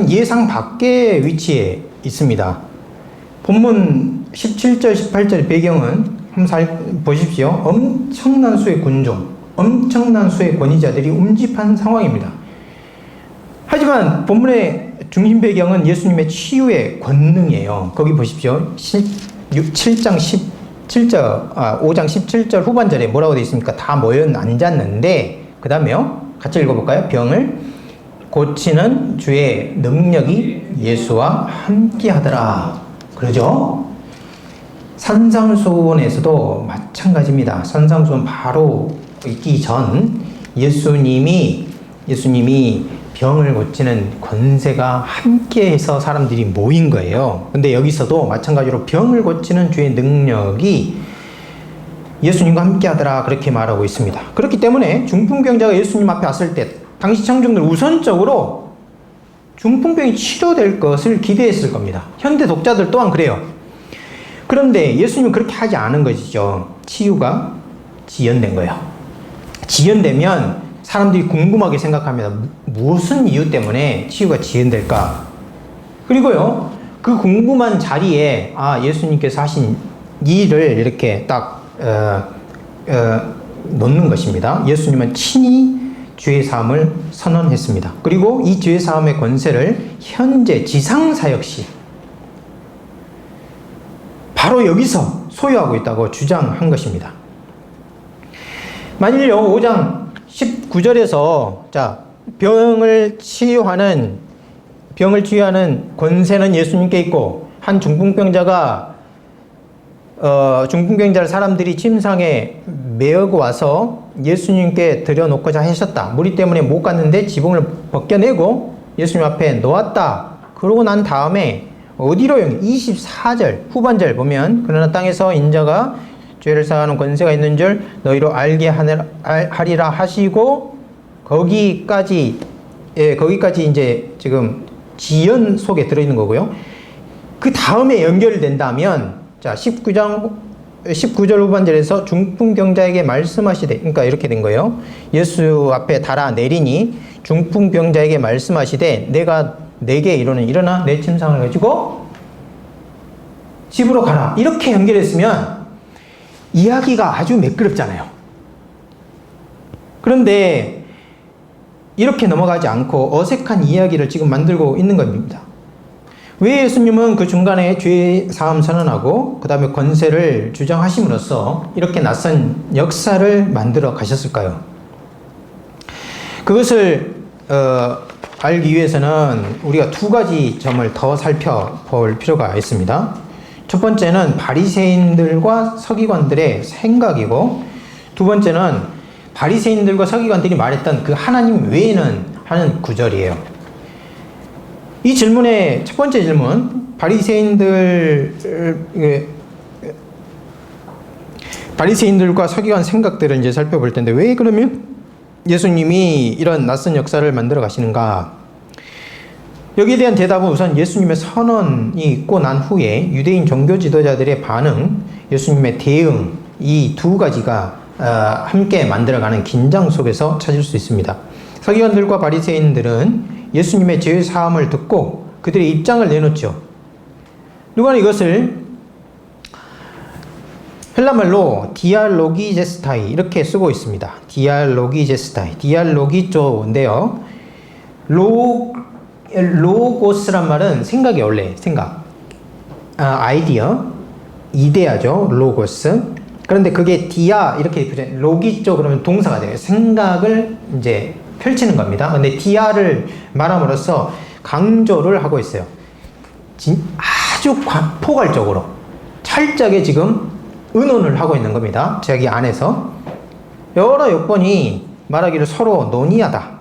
예상 밖의 위치에 있습니다. 본문 17절, 18절 배경은 한번 보십시오. 엄청난 수의 군종, 엄청난 수의 권위자들이 um집한 상황입니다. 하지만 본문의 중심 배경은 예수님의 치유의 권능이에요. 거기 보십시오. 5장 17절 후반절에 뭐라고 되어 있습니까? 다 모여 앉았는데, 그 다음에요. 같이 읽어볼까요? 병을 고치는 주의 능력이 예수와 함께 하더라. 그러죠? 산상수훈에서도 마찬가지입니다. 산상수훈 바로 있기 전 예수님이 병을 고치는 권세가 함께해서 사람들이 모인 거예요. 근데 여기서도 마찬가지로 병을 고치는 주의 능력이 예수님과 함께 하더라, 그렇게 말하고 있습니다. 그렇기 때문에 중풍병자가 예수님 앞에 왔을 때 당시 청중들 우선적으로 중풍병이 치료될 것을 기대했을 겁니다. 현대 독자들 또한 그래요. 그런데 예수님은 그렇게 하지 않은 것이죠. 치유가 지연된 거예요. 지연되면 사람들이 궁금하게 생각합니다. 무슨 이유 때문에 치유가 지연될까? 그리고요, 그 궁금한 자리에 예수님께서 하신 일을 이렇게 딱 놓는 것입니다. 예수님은 친히 죄의 사함을 선언했습니다. 그리고 이 죄의 사함의 권세를 현재 지상사역시 바로 여기서 소유하고 있다고 주장한 것입니다. 만일요, 5장 19절에서 병을 치유하는 권세는 예수님께 있고, 한 중풍병자가 중풍병자를 사람들이 침상에 메어고 와서 예수님께 들여놓고자 하셨다. 무리 때문에 못 갔는데 지붕을 벗겨내고 예수님 앞에 놓았다. 그러고 난 다음에 어디로 24절 후반절 보면, 그러나 땅에서 인자가 죄를 사하는 권세가 있는 줄 너희로 알게 하리라 하시고, 거기까지 이제 지금 지연 속에 들어있는 거고요. 그 다음에 연결된다면, 19절 후반절에서 중풍병자에게 말씀하시되, 그러니까 이렇게 된 거예요. 예수 앞에 달아내리니 중풍병자에게 말씀하시되, 내가 내게 이르는 일어나 내 침상을 가지고 집으로 가라. 이렇게 연결했으면 이야기가 아주 매끄럽잖아요. 그런데 이렇게 넘어가지 않고 어색한 이야기를 지금 만들고 있는 겁니다. 왜 예수님은 그 중간에 죄 사함 선언하고 그 다음에 권세를 주장하심으로써 이렇게 낯선 역사를 만들어 가셨을까요? 그것을 알기 위해서는 우리가 두 가지 점을 더 살펴볼 필요가 있습니다. 첫 번째는 바리새인들과 서기관들의 생각이고, 두 번째는 바리새인들과 서기관들이 말했던 그 하나님 외에는 하는 구절이에요. 이 질문의 첫 번째 질문, 바리새인들과 서기관 생각들을 이제 살펴볼 텐데, 왜 그러면 예수님이 이런 낯선 역사를 만들어 가시는가? 여기에 대한 대답은 우선 예수님의 선언이 있고 난 후에 유대인 종교 지도자들의 반응, 예수님의 대응, 이 두 가지가 함께 만들어가는 긴장 속에서 찾을 수 있습니다. 서기관들과 바리새인들은 예수님의 죄 사함을 듣고 그들의 입장을 내놓죠. 누가는 이것을 헬라말로 디알로기제스타이 이렇게 쓰고 있습니다. 디알로기제스타이, 디알로기조인데요. 로고스란 말은 생각이 원래 생각, 아이디어, 이데아죠. 로고스. 그런데 그게 디아 이렇게 로기조 그러면 동사가 돼요. 생각을 이제 펼치는 겁니다. 근데 디아를 말함으로써 강조를 하고 있어요. 아주 포괄적으로 철저하게 지금 의논을 하고 있는 겁니다. 자기 안에서 여러 여건이 말하기를 서로 논의하다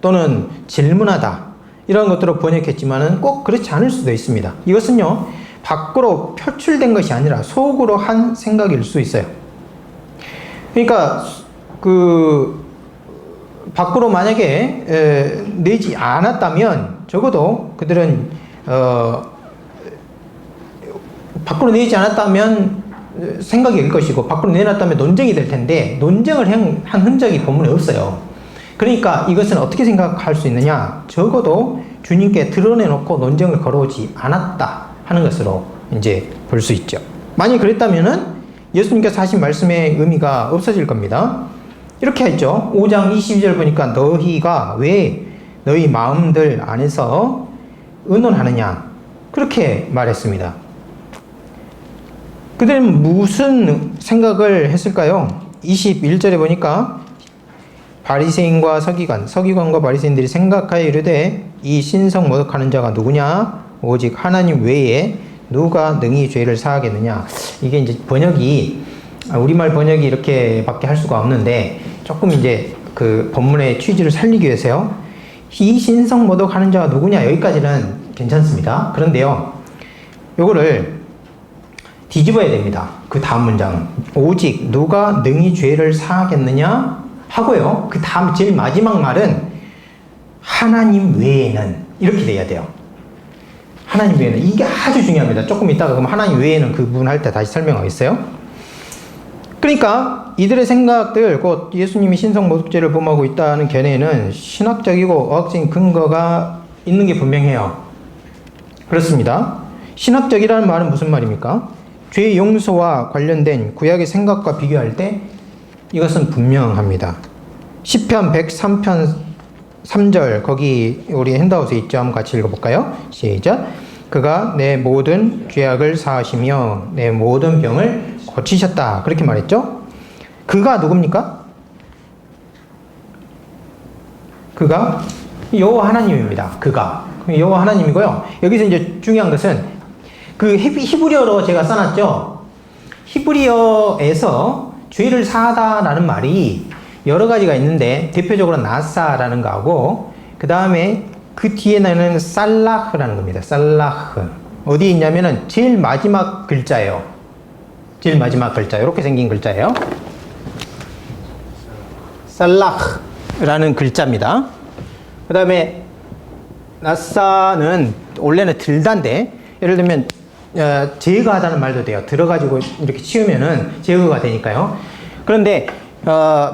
또는 질문하다 이런 것들로 번역했지만은 꼭 그렇지 않을 수도 있습니다. 이것은요 밖으로 표출된 것이 아니라 속으로 한 생각일 수 있어요. 그러니까 그 밖으로 만약에 내지 않았다면 적어도 그들은 밖으로 내지 않았다면 생각일 것이고 밖으로 내놨다면 논쟁이 될 텐데 논쟁을 한 흔적이 본문에 없어요. 그러니까 이것은 어떻게 생각할 수 있느냐? 적어도 주님께 드러내놓고 논쟁을 걸어오지 않았다 하는 것으로 이제 볼 수 있죠. 만약 그랬다면은 예수님께서 하신 말씀의 의미가 없어질 겁니다. 이렇게 했죠. 5장 22절 보니까 너희가 왜 너희 마음들 안에서 의논하느냐 그렇게 말했습니다. 그들은 무슨 생각을 했을까요? 21절에 보니까 바리새인과 서기관과 바리새인들이 생각하여 이르되 이 신성 모독하는 자가 누구냐? 오직 하나님 외에 누가 능히 죄를 사하겠느냐? 이게 이제 번역이 우리말 번역이 이렇게밖에 할 수가 없는데 조금 이제 그 본문의 취지를 살리기 위해서요. 이 신성 모독하는 자가 누구냐? 여기까지는 괜찮습니다. 그런데요, 요거를 뒤집어야 됩니다. 그 다음 문장은 오직 누가 능히 죄를 사하겠느냐 하고요. 그 다음 제일 마지막 말은 하나님 외에는 이렇게 돼야 돼요. 하나님 외에는 이게 아주 중요합니다. 조금 이따가 그럼 하나님 외에는 그 부분 할 때 다시 설명하겠어요. 그러니까 이들의 생각들, 곧 예수님이 신성 모독죄를 범하고 있다는 견해는 신학적이고 어학적인 근거가 있는 게 분명해요. 그렇습니다. 신학적이라는 말은 무슨 말입니까? 죄 용서와 관련된 구약의 생각과 비교할 때 이것은 분명합니다. 시편 103편 3절 거기 우리 핸드아웃에 있죠. 한번 같이 읽어볼까요? 시작. 그가 내 모든 죄악을 사하시며 내 모든 병을 고치셨다. 그렇게 말했죠. 그가 누굽니까? 그가 여호와 하나님입니다. 그가 여호와 하나님이고요. 여기서 이제 중요한 것은 그 히브리어로 제가 써놨죠. 히브리어에서 죄를 사하다라는 말이 여러 가지가 있는데 대표적으로 나사라는 거하고 그 다음에 그 뒤에는 살라흐라는 겁니다. 살라흐. 어디에 있냐면은 제일 마지막 글자예요. 제일 마지막 글자. 이렇게 생긴 글자예요. 살라흐라는 글자입니다. 그 다음에 나사는 원래는 들다인데 예를 들면 제거하다는 말도 돼요. 들어가지고 이렇게 치우면은 제거가 되니까요. 그런데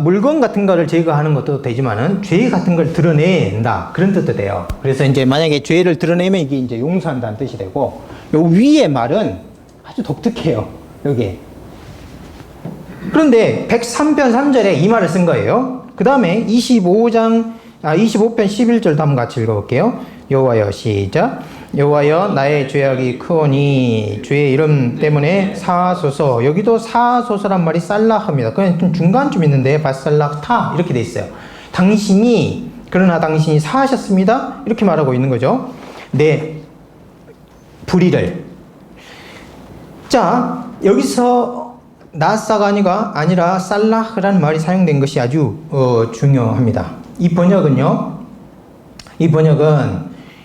물건 같은 거를 제거하는 것도 되지만은 죄 같은 걸 드러낸다 그런 뜻도 돼요. 그래서 이제 만약에 죄를 드러내면 이게 이제 용서한다는 뜻이 되고, 요 위에 말은 아주 독특해요. 여기. 그런데 103편 3절에 이 말을 쓴 거예요. 그 다음에 25장 25편 11절도 한번 같이 읽어볼게요. 여호와여, 시작. 여호와여, 나의 죄악이 크오니 주의 이름 때문에 사하소서. 여기도 사하소서란 말이 살라합니다. 그냥 좀 중간쯤 있는데 바살락타 이렇게 돼 있어요. 그러나 당신이 사하셨습니다. 이렇게 말하고 있는 거죠. 내 불의를. 자, 여기서 나사가니가 아니라 살라흐라는 말이 사용된 것이 아주 중요합니다. 이 번역은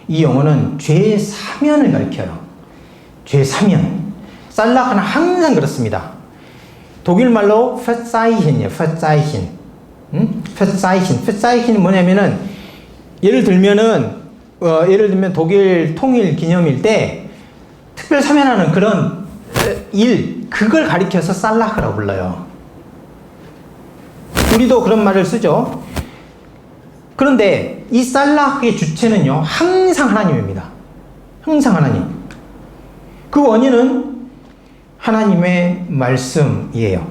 이 영어는 죄 사면을 가리켜요. 죄 사면. 살라흐는 항상 그렇습니다. 독일 말로 Verzeichen이에요. Verzeichen은 뭐냐면은 예를 들면 독일 통일 기념일 때 특별 사면하는 그런 그걸 가리켜서 살라흐라고 불러요. 우리도 그런 말을 쓰죠. 그런데 이 살라흐의 주체는요, 항상 하나님입니다. 항상 하나님. 그 원인은 하나님의 말씀이에요.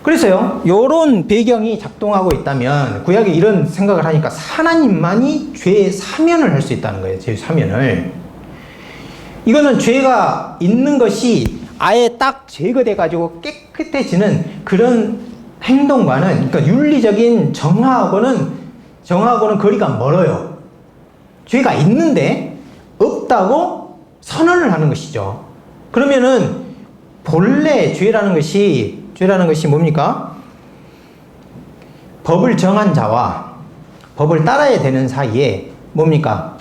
그래서요, 요런 배경이 작동하고 있다면 구약에 이런 생각을 하니까 하나님만이 죄 사면을 할 수 있다는 거예요. 죄 사면을. 이거는 죄가 있는 것이 아예 딱 제거돼 가지고 깨끗해지는 그런 행동과는, 그러니까 윤리적인 정화하고는 거리가 멀어요. 죄가 있는데 없다고 선언을 하는 것이죠. 그러면은 본래 죄라는 것이 뭡니까? 법을 정한 자와 법을 따라야 되는 사이에 뭡니까?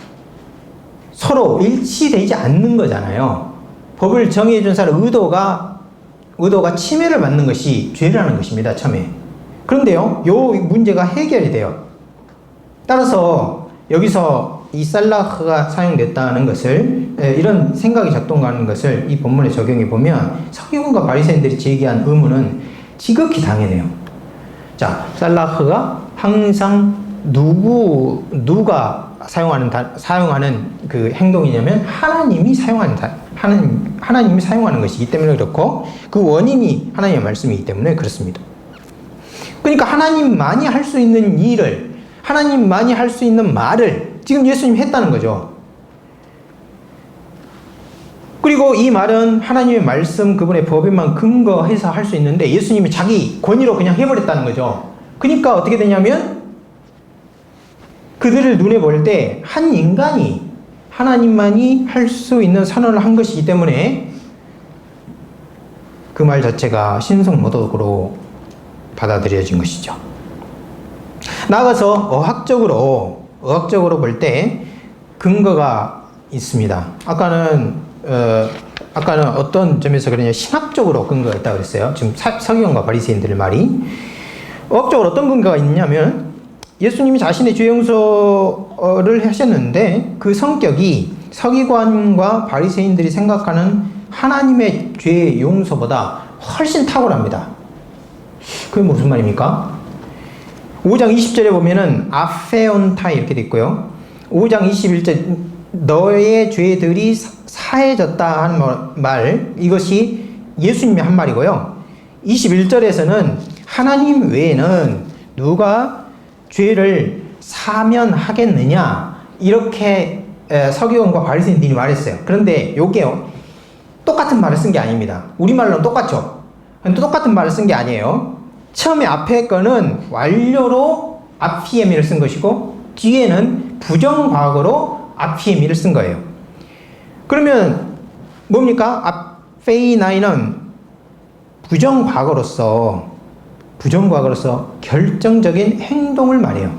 서로 일치되지 않는 거잖아요. 법을 정해준 사람 의도가 침해를 받는 것이 죄라는 것입니다. 처음에. 그런데요, 요 문제가 해결이 돼요. 따라서 여기서 이 살라흐가 사용됐다는 것을, 이런 생각이 작동하는 것을 이 본문에 적용해 보면 서기관과 바리새인들이 제기한 의문은 지극히 당연해요. 자, 살라흐가 항상 누가 사용하는 그 행동이냐면 하나님이 사용하는 것이기 때문에 그렇고, 그 원인이 하나님의 말씀이기 때문에 그렇습니다. 그러니까 하나님만이 할 수 있는 일을, 하나님만이 할 수 있는 말을 지금 예수님이 했다는 거죠. 그리고 이 말은 하나님의 말씀, 그분의 법에만 근거해서 할 수 있는데 예수님이 자기 권위로 그냥 해버렸다는 거죠. 그러니까 어떻게 되냐면 그들을 눈에 볼 때 한 인간이 하나님만이 할 수 있는 선언을 한 것이기 때문에 그 말 자체가 신성모독으로 받아들여진 것이죠. 나아가서 어학적으로 볼 때 근거가 있습니다. 아까는 어떤 점에서 그러냐, 신학적으로 근거가 있다고 그랬어요. 지금 서기관과 바리새인들의 말이. 어학적으로 어떤 근거가 있냐면 예수님이 자신의 죄 용서를 하셨는데 그 성격이 서기관과 바리새인들이 생각하는 하나님의 죄 용서보다 훨씬 탁월합니다. 그게 무슨 말입니까? 5장 20절에 보면은 아페온타이 이렇게 돼 있고요. 5장 21절 너의 죄들이 사해졌다 하는 말, 이것이 예수님이 한 말이고요. 21절에서는 하나님 외에는 누가 죄를 사면하겠느냐, 이렇게 서기관과 바리새인들이 말했어요. 그런데 요게요, 똑같은 말을 쓴 게 아닙니다. 우리말로는 똑같죠. 근데 똑같은 말을 쓴 게 아니에요. 처음에 앞에 거는 완료로 아피에미를 쓴 것이고 뒤에는 부정과거로 아피에미를 쓴 거예요. 그러면 뭡니까? 아페이나이는 부정과거로서 결정적인 행동을 말해요.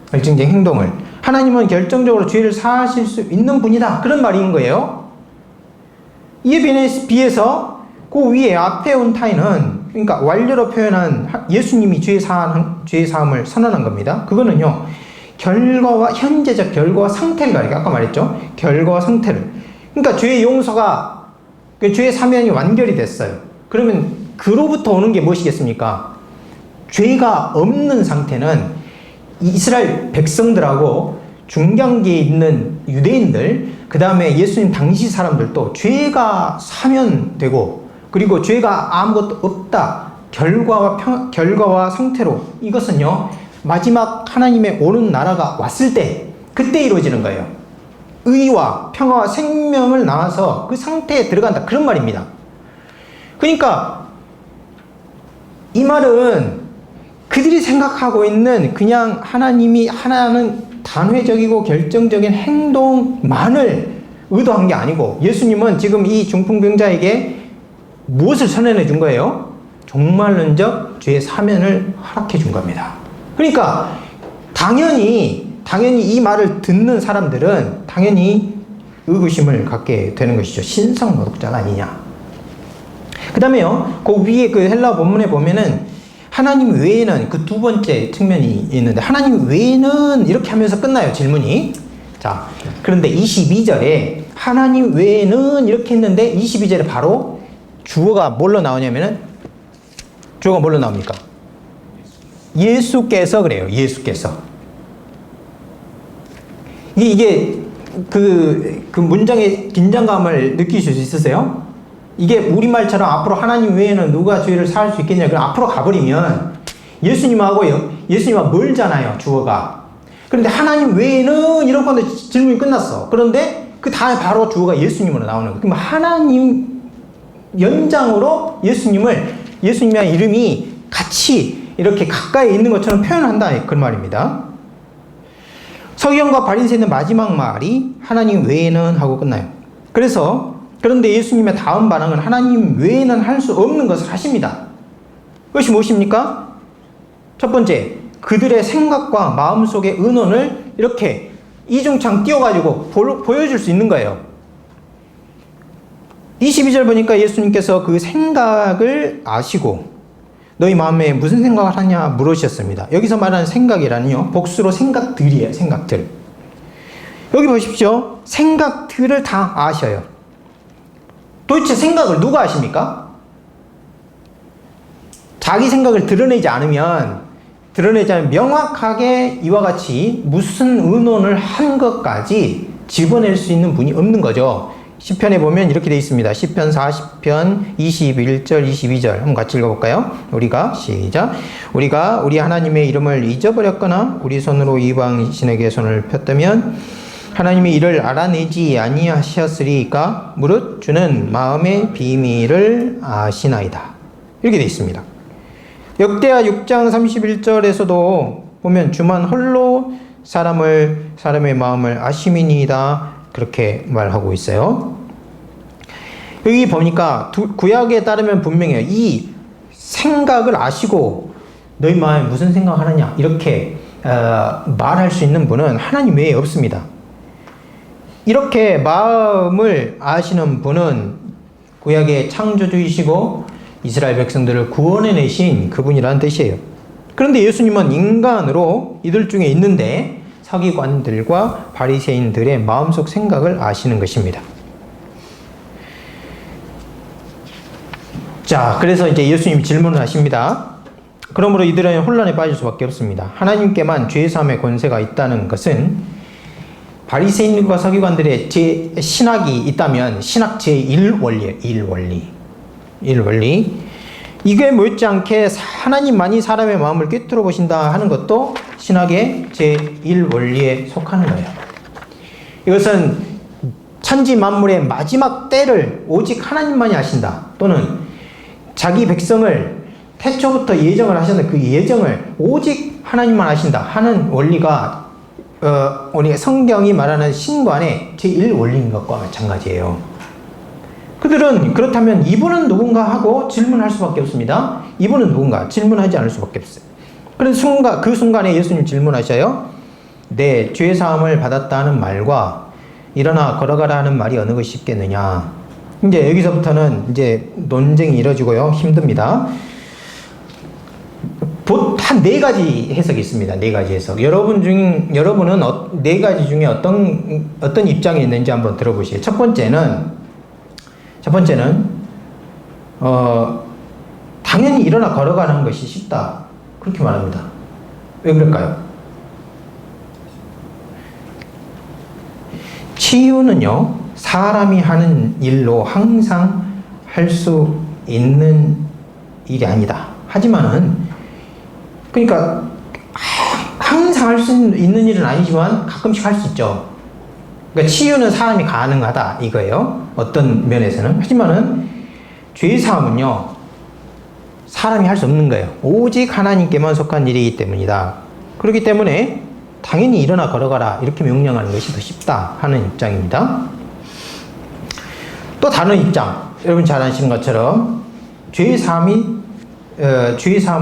결정적인 행동을. 하나님은 결정적으로 죄를 사하실 수 있는 분이다, 그런 말인 거예요. 이에 비해서 그 위에 아페온타이는, 그러니까 완료로 표현한 예수님이 죄 사함을 선언한 겁니다. 그거는요, 현재적 결과와 상태를 가리켜, 아까 말했죠. 결과와 상태를. 그러니까 죄의 용서가, 죄의 사면이 완결이 됐어요. 그러면 그로부터 오는 게 무엇이겠습니까? 죄가 없는 상태는 이스라엘 백성들하고 중간계에 있는 유대인들, 그 다음에 예수님 당시 사람들도 죄가 사면되고, 그리고 죄가 아무것도 없다, 결과와 상태로, 이것은요 마지막 하나님의 오는 나라가 왔을 때 그때 이루어지는 거예요. 의와 평화와 생명을 낳아서 그 상태에 들어간다. 그런 말입니다. 그러니까 이 말은 그들이 생각하고 있는 그냥 하나님이 하나는 단회적이고 결정적인 행동만을 의도한 게 아니고 예수님은 지금 이 중풍병자에게 무엇을 선언해 준 거예요? 종말론적 죄의 사면을 허락해 준 겁니다. 그러니까 당연히 이 말을 듣는 사람들은 당연히 의구심을 갖게 되는 것이죠. 신성모독자가 아니냐. 그 다음에요, 그 위에 그 헬라어 본문에 보면은 하나님 외에는 그 두 번째 측면이 있는데 하나님 외에는 이렇게 하면서 끝나요, 질문이. 자, 그런데 22절에 하나님 외에는 이렇게 했는데 22절에 바로 주어가 뭘로 나오냐면은 주어가 뭘로 나옵니까? 예수께서 그래요. 예수께서. 이게 그 문장의 긴장감을 느끼실 수 있으세요? 이게 우리말처럼 앞으로 하나님 외에는 누가 죄를 사할 수 있겠냐. 그럼 앞으로 가버리면 예수님하고 멀잖아요, 주어가. 그런데 하나님 외에는 이런 건데 질문이 끝났어. 그런데 그 다음에 바로 주어가 예수님으로 나오는 거예요. 그럼 하나님 연장으로 예수님의 이름이 같이 이렇게 가까이 있는 것처럼 표현한다. 그런 말입니다. 서기관과 바리새인의 마지막 말이 하나님 외에는 하고 끝나요. 그런데 예수님의 다음 반응은 하나님 외에는 할 수 없는 것을 하십니다. 그것이 무엇입니까? 첫 번째, 그들의 생각과 마음속의 의논을 이렇게 이중창 띄워가지고 보여줄 수 있는 거예요. 22절 보니까 예수님께서 그 생각을 아시고 너희 마음에 무슨 생각을 하냐 물으셨습니다. 여기서 말하는 생각이라니요, 복수로 생각들이에요. 생각들. 여기 보십시오. 생각들을 다 아셔요. 도대체 생각을 누가 아십니까? 자기 생각을 드러내지 않으면 명확하게 이와 같이 무슨 의논을 한 것까지 집어낼 수 있는 분이 없는 거죠. 시편에 보면 이렇게 되어 있습니다. 시편 40편 21절 22절 한번 같이 읽어볼까요? 시작. 우리가 우리 하나님의 이름을 잊어버렸거나 우리 손으로 이방 신에게 손을 폈다면 하나님이 이를 알아내지 아니하셨으리까 무릇 주는 마음의 비밀을 아시나이다. 이렇게 되어 있습니다. 역대하 6장 31절에서도 보면 주만 홀로 사람의 마음을 아심이니이다. 그렇게 말하고 있어요. 여기 보니까 구약에 따르면 분명해요. 이 생각을 아시고 너희 마음에 무슨 생각하느냐 이렇게 말할 수 있는 분은 하나님 외에 없습니다. 이렇게 마음을 아시는 분은 구약의 창조주이시고 이스라엘 백성들을 구원해내신 그분이라는 뜻이에요. 그런데 예수님은 인간으로 이들 중에 있는데 서기관들과 바리새인들의 마음속 생각을 아시는 것입니다. 자, 그래서 이제 예수님이 질문을 하십니다. 그러므로 이들은 혼란에 빠질 수밖에 없습니다. 하나님께만 죄사함의 권세가 있다는 것은 바리새인과 서기관들의 신학이 있다면 신학 제1원리예요. 1원리. 이게 못지않게 하나님만이 사람의 마음을 꿰뚫어 보신다 하는 것도 신학의 제1원리에 속하는 거예요. 이것은 천지 만물의 마지막 때를 오직 하나님만이 아신다. 또는 자기 백성을 태초부터 예정을 하셨는데 그 예정을 오직 하나님만 아신다 하는 원리가 우리 성경이 말하는 신관의 제1원리인 것과 마찬가지예요. 그들은 그렇다면 이분은 누군가 하고 질문할 수밖에 없습니다. 이분은 누군가 질문하지 않을 수밖에 없어요. 그래서 그 순간에 예수님 질문하셔요. 내 죄사함을 받았다는 말과 일어나 걸어가라 하는 말이 어느 것이 쉽겠느냐. 이제 여기서부터는 이제 논쟁이 이루어지고요. 힘듭니다. 한 네 가지 해석이 있습니다. 네 가지 해석. 여러분은 네 가지 중에 어떤 입장이 있는지 한번 들어보시죠. 첫 번째는 당연히 일어나 걸어가는 것이 쉽다. 그렇게 말합니다. 왜 그럴까요? 치유는요, 사람이 하는 일로 항상 할 수 있는 일이 아니다. 하지만은, 그러니까 항상 할 수 있는 일은 아니지만 가끔씩 할 수 있죠. 그러니까 치유는 사람이 가능하다 이거예요. 어떤 면에서는. 하지만은 죄사함은요 사람이 할 수 없는 거예요. 오직 하나님께만 속한 일이기 때문이다. 그렇기 때문에 당연히 일어나 걸어가라 이렇게 명령하는 것이 더 쉽다 하는 입장입니다. 또 다른 입장, 여러분 잘 아시는 것처럼 죄사함을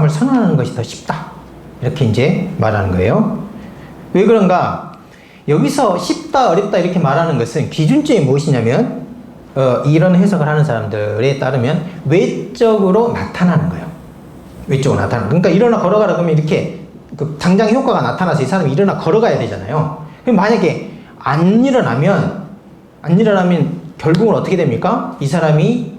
선언하는 것이 더 쉽다 이렇게 이제 말하는 거예요. 왜 그런가? 여기서 쉽다 어렵다 이렇게 말하는 것은 기준점이 무엇이냐면 이런 해석을 하는 사람들에 따르면 외적으로 나타나는 거예요. 외적으로 나타나는. 그러니까 일어나 걸어가라 그러면 이렇게 당장 효과가 나타나서 이 사람이 일어나 걸어가야 되잖아요. 그럼 만약에 안 일어나면 결국은 어떻게 됩니까? 이 사람이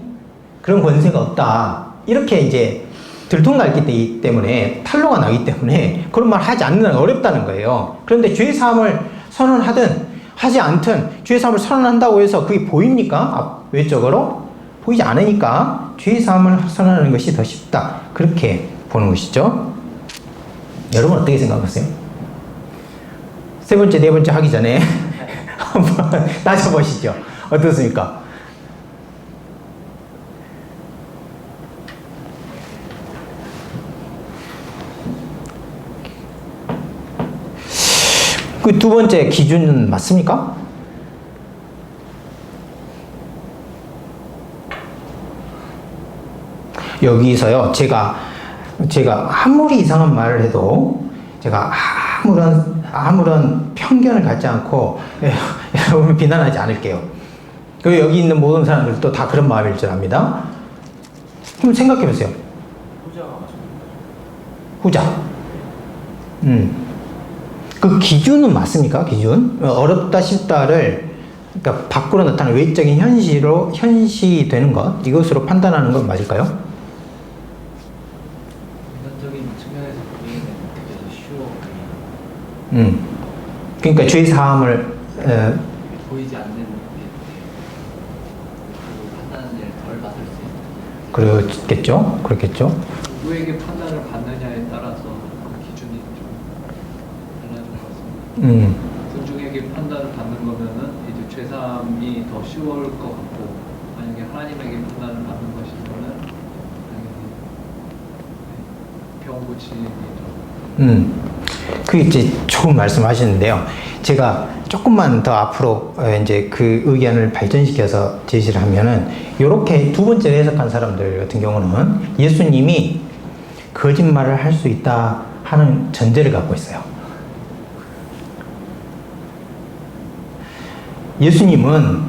그런 권세가 없다. 이렇게 이제 들통날기 때문에 탄로가 나기 때문에 그런 말 하지 않는 건 어렵다는 거예요. 그런데 죄사함을 선언하든 하지 않든 죄사함을 선언한다고 해서 그게 보입니까? 외적으로? 보이지 않으니까 죄사함을 선언하는 것이 더 쉽다. 그렇게 보는 것이죠. 여러분 어떻게 생각하세요? 세 번째, 네 번째 하기 전에 한번 따져보시죠. 어떻습니까? 그 두 번째 기준은 맞습니까? 여기서요, 제가 아무리 이상한 말을 해도 제가 아무런 편견을 갖지 않고 여러분을 비난하지 않을게요. 그리고 여기 있는 모든 사람들도 다 그런 마음일 줄 압니다. 그럼 생각해 보세요. 후자. 그 기준은 맞습니까? 기준? 어렵다 쉽다를 그러니까 밖으로 나타나는 외적인 현시되는 것 이것으로 판단하는 건 맞을까요? 인간적인 측면에서 보기에는 되게 더 쉬워 그냥. 그러니까 죄 사함을 보이지 않는 그 판단을 덜 받을 수 있는. 그렇겠죠. 누구에게 판단을 받느냐에 따라서 그 기준이 좀 달라질 것 같습니다. 군중에게 판단을 받는 거면은 이제 죄사함이 더 쉬울 것 같고, 만약에 하나님에게 판단을 받는 것이면은 당연히 병 고침이 더. 그 이제 좋은 말씀하시는데요. 제가 조금만 더 앞으로 이제 그 의견을 발전시켜서 제시를 하면은 이렇게 두 번째로 해석한 사람들 같은 경우는 예수님이 거짓말을 할 수 있다 하는 전제를 갖고 있어요. 예수님은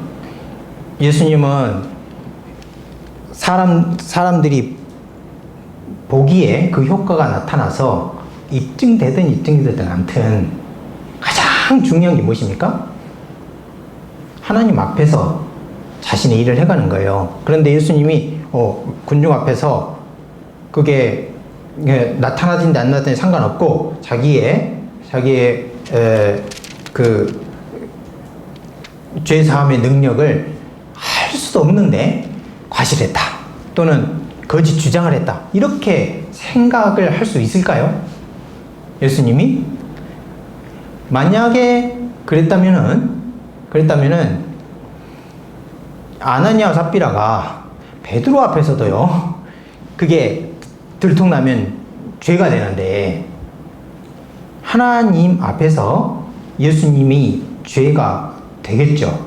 사람들이 보기에 그 효과가 나타나서 입증되든 않든 가장 중요한 게 무엇입니까? 하나님 앞에서 자신의 일을 해가는 거예요. 그런데 예수님이 군중 앞에서 그게 나타나든지 안 나타나든지 상관없고 자기의 그 죄사함의 능력을 할 수도 없는데 과실했다 또는 거짓 주장을 했다 이렇게 생각을 할 수 있을까요? 예수님이? 만약에 그랬다면은 아나니아와 삽비라가 베드로 앞에서도요 그게 들통나면 죄가 되는데 하나님 앞에서 예수님이 죄가 되겠죠.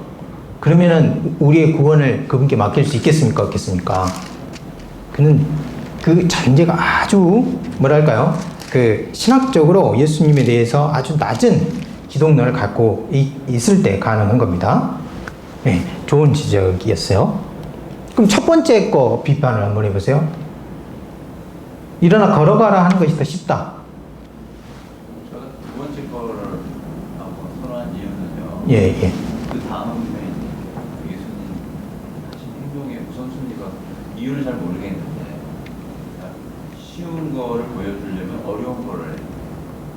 그러면은 우리의 구원을 그분께 맡길 수 있겠습니까? 없겠습니까? 그는 그 전제가 아주 뭐랄까요? 그 신학적으로 예수님에 대해서 아주 낮은 기독론을 갖고 있을 때 가능한 겁니다. 네, 좋은 지적이었어요. 그럼 첫 번째 거 비판을 한번 해보세요. 일어나 걸어가라 하는 것이 더 쉽다. 저는 두 번째 거를 선호한 이유는요. 예. 그 다음에 예수님 하신 행동의 우선순위가 이유를 잘 모르겠는데 그러니까 쉬운 거를 보여주려면 어려운 거를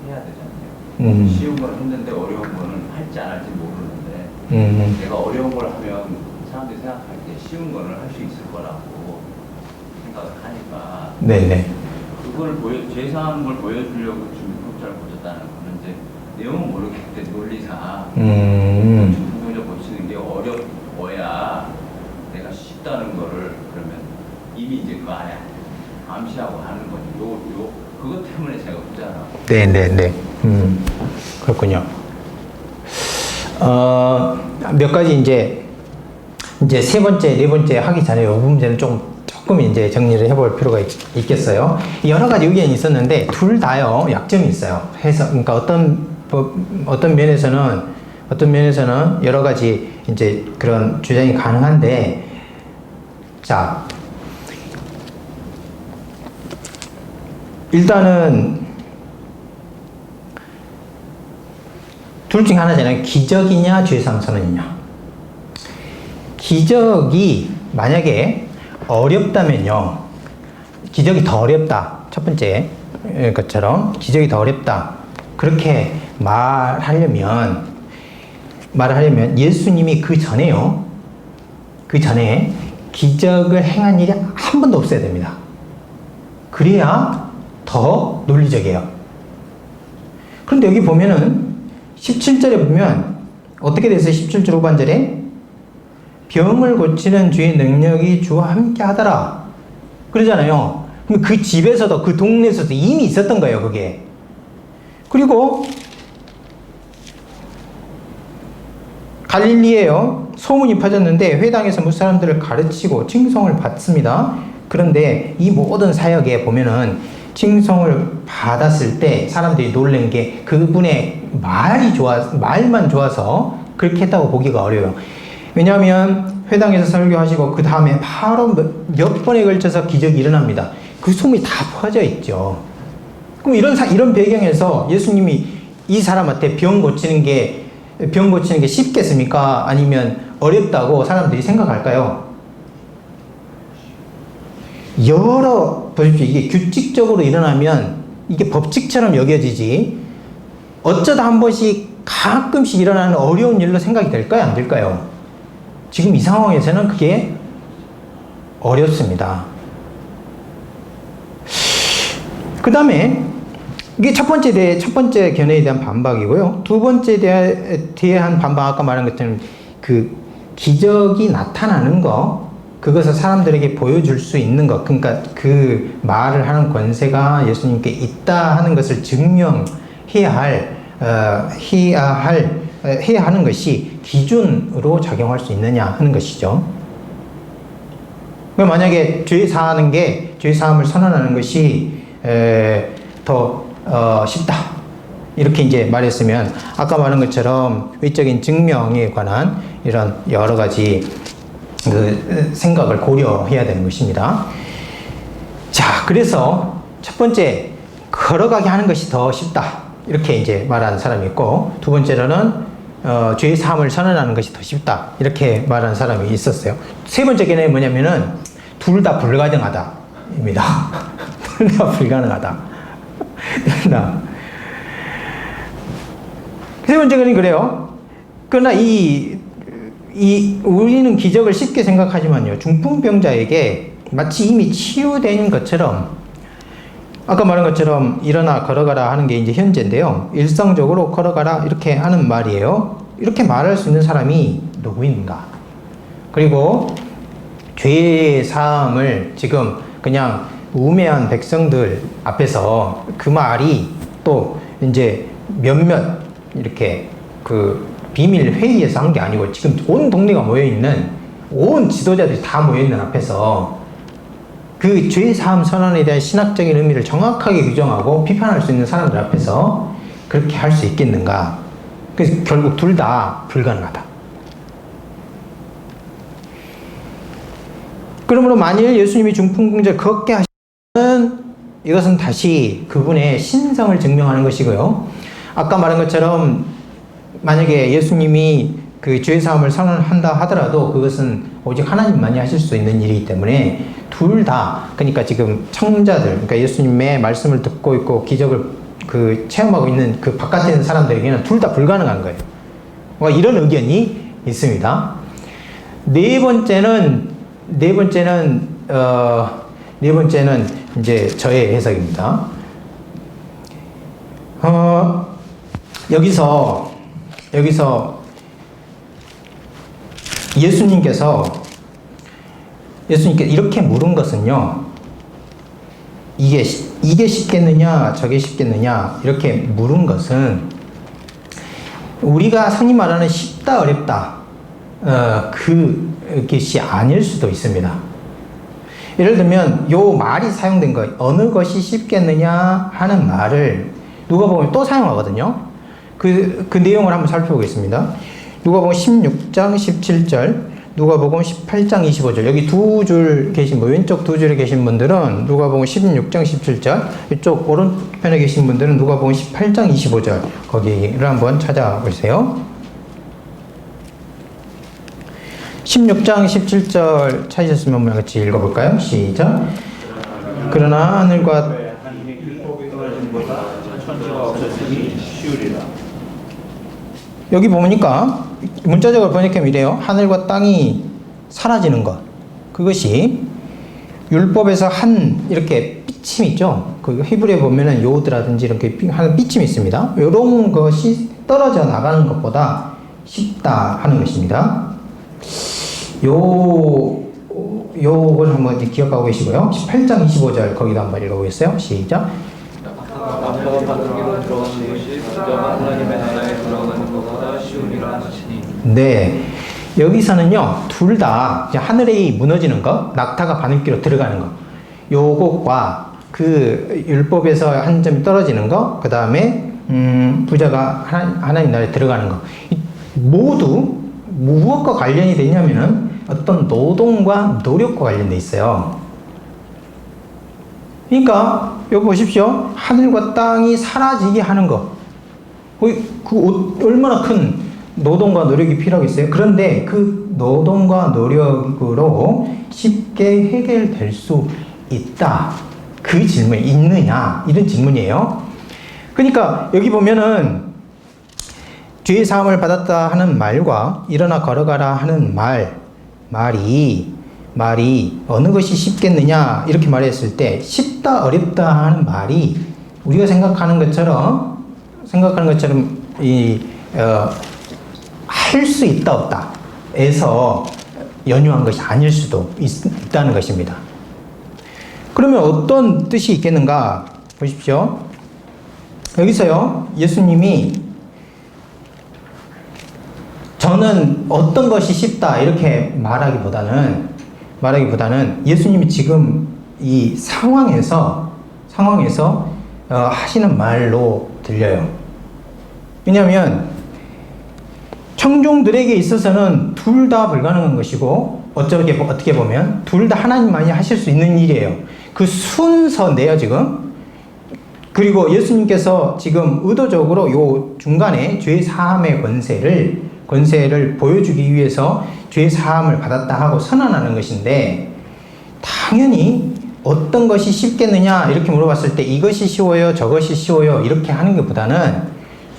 해야 되잖아요. 쉬운 걸 했는데 어려운 거는 할지 안 할지 모르는데 내가 어려운 걸 하면 사람들이 생각할 때 쉬운 거는 할 수 있을 거라고 생각을 하니까 네네. 그걸 죄사한 걸 보여주려고 준비법자를 고쳤다는 거는 내용은 모르겠는데 논리상 중풍병자 고치는 게 어려워야 내가 쉽다는 거를 그러면 이미 이제 그 안에 암시하고 하는 거지. 그것 때문에 제가 혼자라고. 네네네. 그렇군요. 몇 가지 이제 세 번째, 네 번째 하기 전에 이 문제는 조금 이제 정리를 해볼 필요가 있겠어요. 여러 가지 의견이 있었는데 둘 다요 약점이 있어요. 그러니까 어떤 면에서는 여러 가지 이제 그런 주장이 가능한데, 자, 일단은 둘 중에 하나잖아요. 기적이냐 죄사함 선언이냐. 기적이 만약에 어렵다면요, 기적이 더 어렵다, 첫 번째 것처럼 기적이 더 어렵다, 그렇게 말하려면 예수님이 그 전에 기적을 행한 일이 한 번도 없어야 됩니다. 그래야 더 논리적이에요. 그런데 여기 보면은 17절에 보면 어떻게 됐어요? 17절 후반절에 병을 고치는 주의 능력이 주와 함께 하더라 그러잖아요. 그럼 그 집에서도 그 동네에서도 이미 있었던 거예요, 그게. 그리고 갈릴리에요, 소문이 퍼졌는데 회당에서 무슨 사람들을 가르치고 칭송을 받습니다. 그런데 이 모든 사역에 보면은 칭송을 받았을 때 사람들이 놀란 게 그분의 말만 좋아서 그렇게 했다고 보기가 어려워요. 왜냐하면 회당에서 설교하시고 그 다음에 바로 몇 번에 걸쳐서 기적이 일어납니다. 그 소문이 다 퍼져 있죠. 그럼 이런 배경에서 예수님이 이 사람한테 병 고치는 게 쉽겠습니까? 아니면 어렵다고 사람들이 생각할까요? 보십시오. 이게 규칙적으로 일어나면 이게 법칙처럼 여겨지지, 어쩌다 한 번씩 가끔씩 일어나는 어려운 일로 생각이 될까요? 안 될까요? 지금 이 상황에서는 그게 어렵습니다. 그 다음에 이게 첫 번째 견해에 대한 반박이고요. 두 번째 대한 반박, 아까 말한 것처럼 그 기적이 나타나는 거, 그것을 사람들에게 보여줄 수 있는 것, 그러니까 그 말을 하는 권세가 예수님께 있다 하는 것을 증명해야 하는 것이 기준으로 작용할 수 있느냐 하는 것이죠. 만약에 죄 사함을 선언하는 것이 더 쉽다, 이렇게 이제 말했으면 아까 말한 것처럼 외적인 증명에 관한 이런 여러 가지 그 생각을 고려해야 되는 것입니다. 자, 그래서 첫 번째, 걸어가게 하는 것이 더 쉽다, 이렇게 이제 말하는 사람이 있고, 두 번째로는 죄의 사함을 선언하는 것이 더 쉽다, 이렇게 말하는 사람이 있었어요. 세 번째 견해는 뭐냐면은 둘 다 불가능하다 입니다. 둘 다 불가능하다. 세 번째 견해는 그래요. 그러나 우리는 기적을 쉽게 생각하지만요, 중풍병자에게 마치 이미 치유된 것처럼, 아까 말한 것처럼 일어나 걸어가라 하는 게 이제 현재인데요, 일상적으로 걸어가라 이렇게 하는 말이에요. 이렇게 말할 수 있는 사람이 누구인가? 그리고 죄의 사함을 지금 그냥 우매한 백성들 앞에서 그 말이 또 이제 몇몇 이렇게 그 비밀 회의에서 한 게 아니고 지금 온 동네가 모여있는, 온 지도자들이 다 모여있는 앞에서 그 죄의 사함 선언에 대한 신학적인 의미를 정확하게 규정하고 비판할 수 있는 사람들 앞에서 그렇게 할 수 있겠는가? 그래서 결국 둘 다 불가능하다. 그러므로 만일 예수님이 중풍병자를 걷게 하시면 이것은 다시 그분의 신성을 증명하는 것이고요. 아까 말한 것처럼 만약에 예수님이 그 죄의 사함을 선언한다 하더라도 그것은 오직 하나님만이 하실 수 있는 일이기 때문에 둘 다, 그러니까 지금 청자들, 그러니까 예수님의 말씀을 듣고 있고 기적을 그 체험하고 있는 그 바깥에 있는 사람들에게는 둘 다 불가능한 거예요. 이런 의견이 있습니다. 네 번째는 이제 저의 해석입니다. 여기서 예수님께서 이렇게 물은 것은요, 이게 쉽겠느냐, 저게 쉽겠느냐, 이렇게 물은 것은 우리가 흔히 말하는 쉽다, 어렵다, 그것이 아닐 수도 있습니다. 예를 들면, 요 말이 사용된 것, 어느 것이 쉽겠느냐 하는 말을 누가 보면 또 사용하거든요. 그 내용을 한번 살펴보겠습니다. 누가복음 16장 17절, 누가복음 18장 25절. 여기 두 줄 계신 분, 왼쪽 두 줄에 계신 분들은 누가복음 16장 17절, 이쪽 오른편에 계신 분들은 누가복음 18장 25절. 거기를 한번 찾아보세요. 16장 17절 찾으셨으면 같이 읽어볼까요? 시작. 그러나 하늘과 여기 보니까 문자적으로 번역하면 이래요. 하늘과 땅이 사라지는 것. 그것이 율법에서 한 이렇게 삐침이 있죠. 그 히브리에 보면은 요드라든지 이렇게 하는 삐침이 있습니다. 이런 것이 떨어져 나가는 것보다 쉽다 하는 것입니다. 요걸 한번 기억하고 계시고요. 18장 25절 거기도 한번 읽어보겠어요. 시작. 나무가 바늘기로 들어가는 것이 부자가 하나님의 나라에 들어가는 것보다 쉬우니라 하시니. 네, 여기서는요 둘 다 하늘이 무너지는 것, 낙타가 바늘기로 들어가는 것, 요것과 그 율법에서 한 점이 떨어지는 것, 그 다음에 부자가 하나님 나라에 들어가는 것, 모두 무엇과 관련이 되냐면은 어떤 노동과 노력과 관련돼 있어요. 그러니까 여기 보십시오. 하늘과 땅이 사라지게 하는 것. 얼마나 큰 노동과 노력이 필요하겠어요. 그런데 그 노동과 노력으로 쉽게 해결될 수 있다. 그 질문이 있느냐? 이런 질문이에요. 그러니까 여기 보면은 죄의 사함을 받았다 하는 말과 일어나 걸어가라 하는 말이 어느 것이 쉽겠느냐 이렇게 말했을 때 쉽다 어렵다 하는 말이 우리가 생각하는 것처럼 할 수 있다 없다 에서 연유한 것이 아닐 수도 있다는 것입니다. 그러면 어떤 뜻이 있겠는가 보십시오. 여기서요 예수님이 저는 어떤 것이 쉽다 이렇게 말하기보다는 예수님이 지금 이 상황에서 하시는 말로 들려요. 왜냐하면 청중들에게 있어서는 둘 다 불가능한 것이고 어떻게 보면 둘 다 하나님만이 하실 수 있는 일이에요. 그 순서인데요 지금. 그리고 예수님께서 지금 의도적으로 요 중간에 죄 사함의 권세를 보여주기 위해서 죄 사함을 받았다 하고 선언하는 것인데, 당연히 어떤 것이 쉽겠느냐 이렇게 물어봤을 때 이것이 쉬워요 저것이 쉬워요 이렇게 하는 것보다는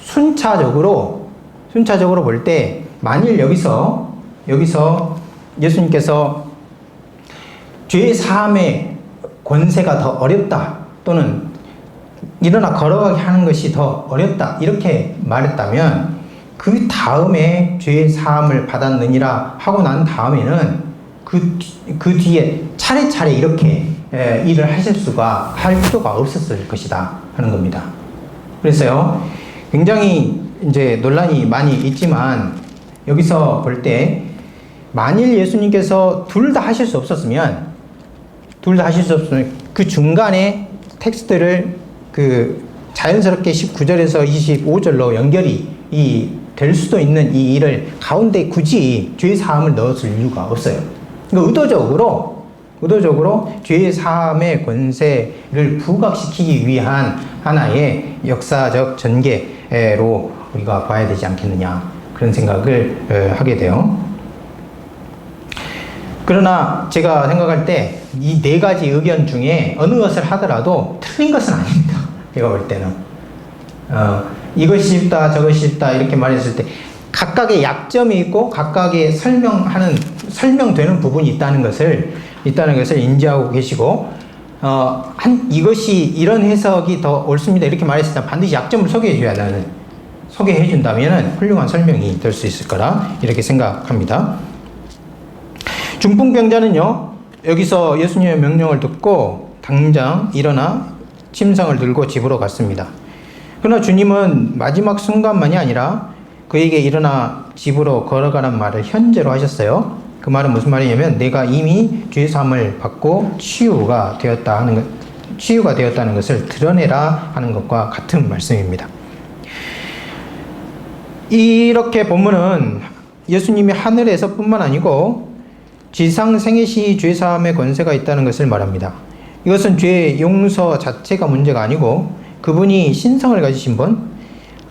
순차적으로 볼 때 만일 여기서 예수님께서 죄 사함의 권세가 더 어렵다 또는 일어나 걸어가게 하는 것이 더 어렵다 이렇게 말했다면 그 다음에 죄의 사함을 받았느니라 하고 난 다음에는 그 뒤에 차례차례 이렇게 일을 할 필요가 없었을 것이다 하는 겁니다. 그래서요 굉장히 이제 논란이 많이 있지만 여기서 볼 때 만일 예수님께서 둘 다 하실 수 없었으면 그 중간에 텍스트를 그 자연스럽게 19절에서 25절로 연결이 될 수도 있는 이 일을 가운데 굳이 죄 사함을 넣었을 이유가 없어요. 그러니까 의도적으로 죄 사함의 권세를 부각시키기 위한 하나의 역사적 전개로 우리가 봐야 되지 않겠느냐 그런 생각을 하게 돼요. 그러나 제가 생각할 때 이 네 가지 의견 중에 어느 것을 하더라도 틀린 것은 아닙니다. 제가 볼 때는 이것이 쉽다 저것이 쉽다 이렇게 말했을 때 각각의 약점이 있고 각각의 설명되는 부분이 있다는 것을 인지하고 계시고 이것이 이런 해석이 더 옳습니다 이렇게 말했을 때 반드시 약점을 소개해 줘야 되는 소개해 준다면 훌륭한 설명이 될 수 있을 거라 이렇게 생각합니다. 중풍병자는요, 여기서 예수님의 명령을 듣고 당장 일어나 침상을 들고 집으로 갔습니다. 그러나 주님은 마지막 순간만이 아니라 그에게 일어나 집으로 걸어가는 말을 현재로 하셨어요. 그 말은 무슨 말이냐면 내가 이미 죄 사함을 받고 치유가 되었다는 것을 드러내라 하는 것과 같은 말씀입니다. 이렇게 본문은 예수님이 하늘에서 뿐만 아니고 지상 생애시 죄 사함의 권세가 있다는 것을 말합니다. 이것은 죄 용서 자체가 문제가 아니고 그분이 신성을 가지신 분,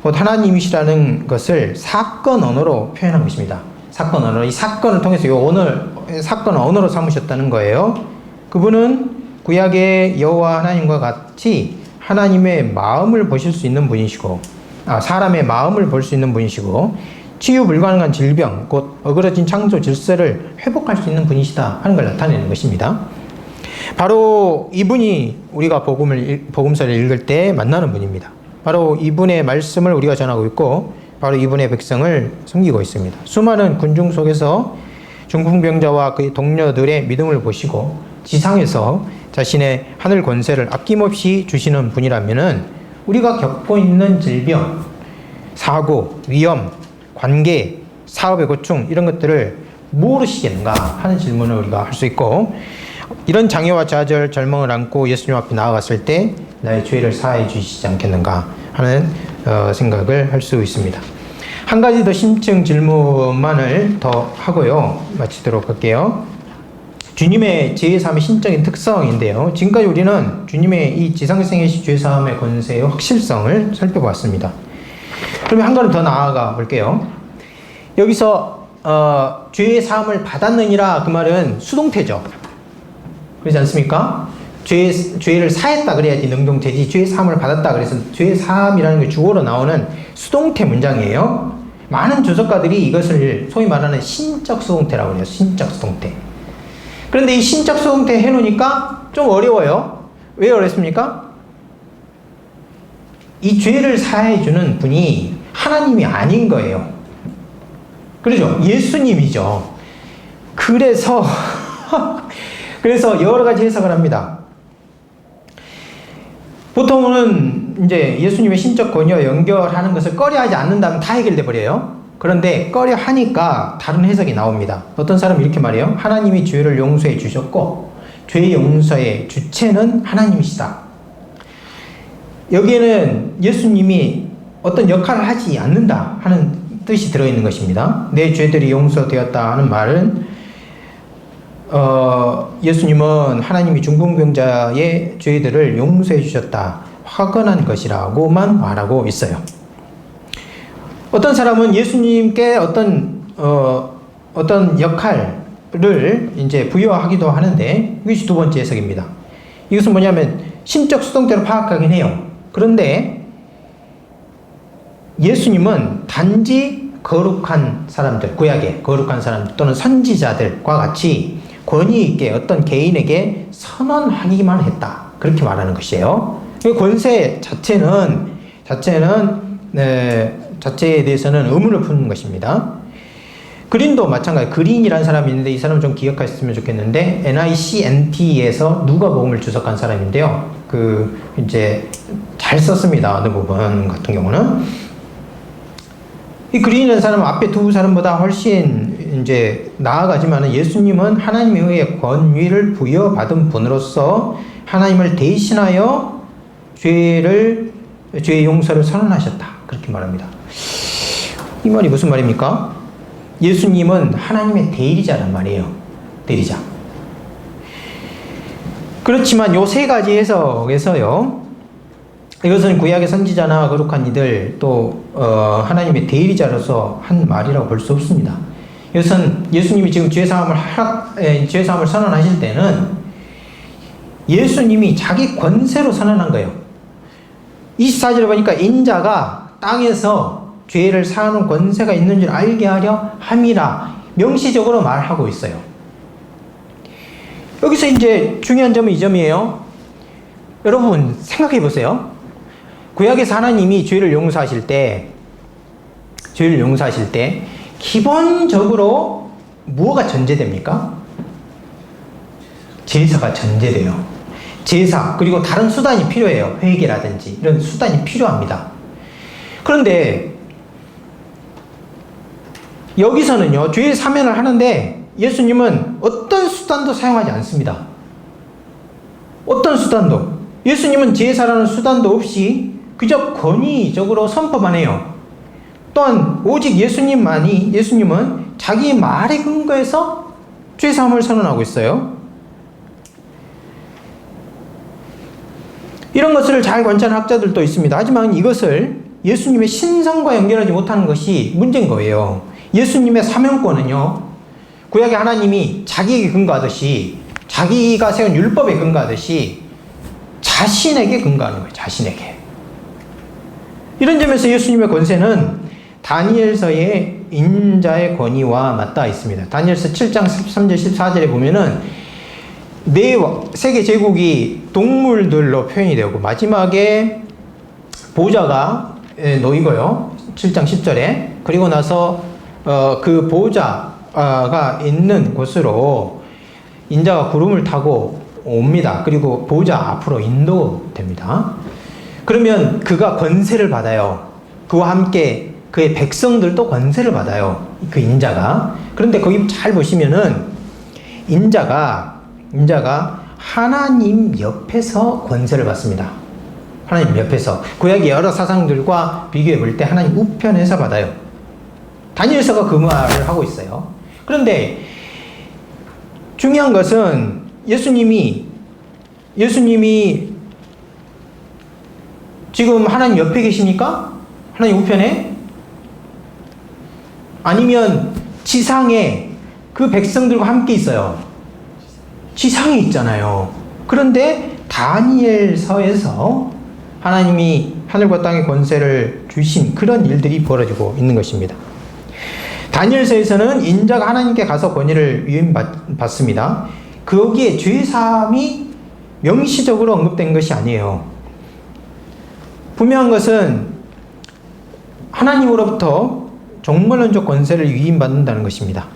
곧 하나님이시라는 것을 사건 언어로 표현한 것입니다. 사건 언어, 이 사건을 통해서 사건 언어로 삼으셨다는 거예요. 그분은 구약의 여호와 하나님과 같이 하나님의 마음을 보실 수 있는 분이시고, 사람의 마음을 볼 수 있는 분이시고, 치유 불가능한 질병, 곧 어그러진 창조 질서를 회복할 수 있는 분이시다 하는 걸 나타내는 것입니다. 바로 이분이 우리가 복음서를 읽을 때 만나는 분입니다. 바로 이분의 말씀을 우리가 전하고 있고 바로 이분의 백성을 섬기고 있습니다. 수많은 군중 속에서 중풍병자와 그의 동료들의 믿음을 보시고 지상에서 자신의 하늘 권세를 아낌없이 주시는 분이라면은 우리가 겪고 있는 질병, 사고, 위험, 관계, 사업의 고충 이런 것들을 모르시겠는가 하는 질문을 우리가 할 수 있고, 이런 장애와 좌절, 절망을 안고 예수님 앞에 나아갔을 때 나의 죄를 사하여 주시지 않겠는가 하는 생각을 할 수 있습니다. 한 가지 더 심층 질문만을 더 하고요, 마치도록 할게요. 주님의 죄사함의 신적인 특성인데요, 지금까지 우리는 주님의 이 지상생애 시 죄사함의 권세의 확실성을 살펴보았습니다. 그러면 한 걸음 더 나아가 볼게요. 여기서 죄의 사함을 받았느니라 그 말은 수동태죠. 그렇지 않습니까? 죄를 사했다 그래야지 능동태지, 죄의 사함을 받았다 그래서 죄의 사함이라는 게 주어로 나오는 수동태 문장이에요. 많은 주석가들이 이것을 소위 말하는 신적 수동태라고 해요. 신적 수동태. 그런데 이 신적 수동태 해놓으니까 좀 어려워요. 왜 어렵습니까? 이 죄를 사해주는 분이 하나님이 아닌 거예요. 그렇죠? 예수님이죠. 그래서 여러 가지 해석을 합니다. 보통은 이제 예수님의 신적 권위와 연결하는 것을 꺼려하지 않는다면 다 해결돼 버려요. 그런데 꺼려하니까 다른 해석이 나옵니다. 어떤 사람은 이렇게 말해요. 하나님이 죄를 용서해 주셨고 죄 용서의 주체는 하나님이시다. 여기에는 예수님이 어떤 역할을 하지 않는다 하는 뜻이 들어있는 것입니다. 내 죄들이 용서되었다 하는 말은 예수님은 하나님이 중풍병자의 죄들을 용서해 주셨다, 확언한 것이라고만 말하고 있어요. 어떤 사람은 예수님께 어떤 역할을 이제 부여하기도 하는데, 이것이 두 번째 해석입니다. 이것은 뭐냐면 신적 수동태로 파악하긴 해요. 그런데 예수님은 단지 거룩한 사람들, 구약의 거룩한 사람들 또는 선지자들과 같이 권위 있게 어떤 개인에게 선언하기만 했다, 그렇게 말하는 것이에요. 권세 자체에 대해서는 의문을 푸는 것입니다. 그린도 마찬가지. 그린이라는 사람이 있는데 이 사람은 좀 기억하셨으면 좋겠는데 NICNT에서 누가복음을 주석한 사람인데요. 이제 잘 썼습니다. 어느 부분 같은 경우는. 이 그린이라는 사람은 앞에 두 사람보다 훨씬 이제 나아가지만 예수님은 하나님에 의해 권위를 부여받은 분으로서 하나님을 대신하여 죄의 용서를 선언하셨다, 그렇게 말합니다. 이 말이 무슨 말입니까? 예수님은 하나님의 대리자란 말이에요. 대리자. 그렇지만 요 세 가지 해석에서요, 이것은 구약의 선지자나 거룩한 이들 또 하나님의 대리자로서 한 말이라고 볼 수 없습니다. 이것은 예수님이 지금 죄사함을 선언하실 때는 예수님이 자기 권세로 선언한 거예요. 24절에 보니까 인자가 땅에서 죄를 사하는 권세가 있는 줄 알게 하려 함이라 명시적으로 말하고 있어요. 여기서 이제 중요한 점은 이 점이에요. 여러분 생각해 보세요. 구약에서 하나님이 죄를 용서하실 때 죄를 용서하실 때 기본적으로 무엇가 전제됩니까? 제사가 전제돼요. 제사, 그리고 다른 수단이 필요해요. 회개라든지 이런 수단이 필요합니다. 그런데 여기서는요, 죄의 사면을 하는데 예수님은 어떤 수단도 사용하지 않습니다. 어떤 수단도. 예수님은 제사라는 수단도 없이 그저 권위적으로 선포만 해요. 또한 오직 예수님은 자기 말에 근거해서 죄사함을 선언하고 있어요. 이런 것을 잘 관찰한 학자들도 있습니다. 하지만 이것을 예수님의 신성과 연결하지 못하는 것이 문제인 거예요. 예수님의 사명권은요, 구약의 하나님이 자기에게 근거하듯이, 자기가 세운 율법에 근거하듯이 자신에게 근거하는 거예요. 자신에게. 이런 점에서 예수님의 권세는 다니엘서의 인자의 권위와 맞닿아 있습니다. 다니엘서 7장 13절 14절에 보면은 네 세계 제국이 동물들로 표현이 되고 마지막에 보좌가 놓이고요. 7장 10절에. 그리고 나서 그 보좌가 있는 곳으로 인자가 구름을 타고 옵니다. 그리고 보좌 앞으로 인도됩니다. 그러면 그가 권세를 받아요. 그와 함께 그의 백성들도 권세를 받아요. 그 인자가. 그런데 거기 잘 보시면은 인자가 하나님 옆에서 권세를 받습니다. 하나님 옆에서. 구약의 여러 사상들과 비교해 볼 때 하나님 우편에서 받아요. 다니엘서가 그 말을 하고 있어요. 그런데 중요한 것은 예수님이 지금 하나님 옆에 계십니까? 하나님 우편에? 아니면 지상에 그 백성들과 함께 있어요. 지상에 있잖아요. 그런데 다니엘서에서 하나님이 하늘과 땅의 권세를 주신 그런 일들이 벌어지고 있는 것입니다. 다니엘서에서는 인자가 하나님께 가서 권위를 위임받습니다. 거기에 죄사함이 명시적으로 언급된 것이 아니에요. 분명한 것은 하나님으로부터 종말론적 권세를 위임받는다는 것입니다.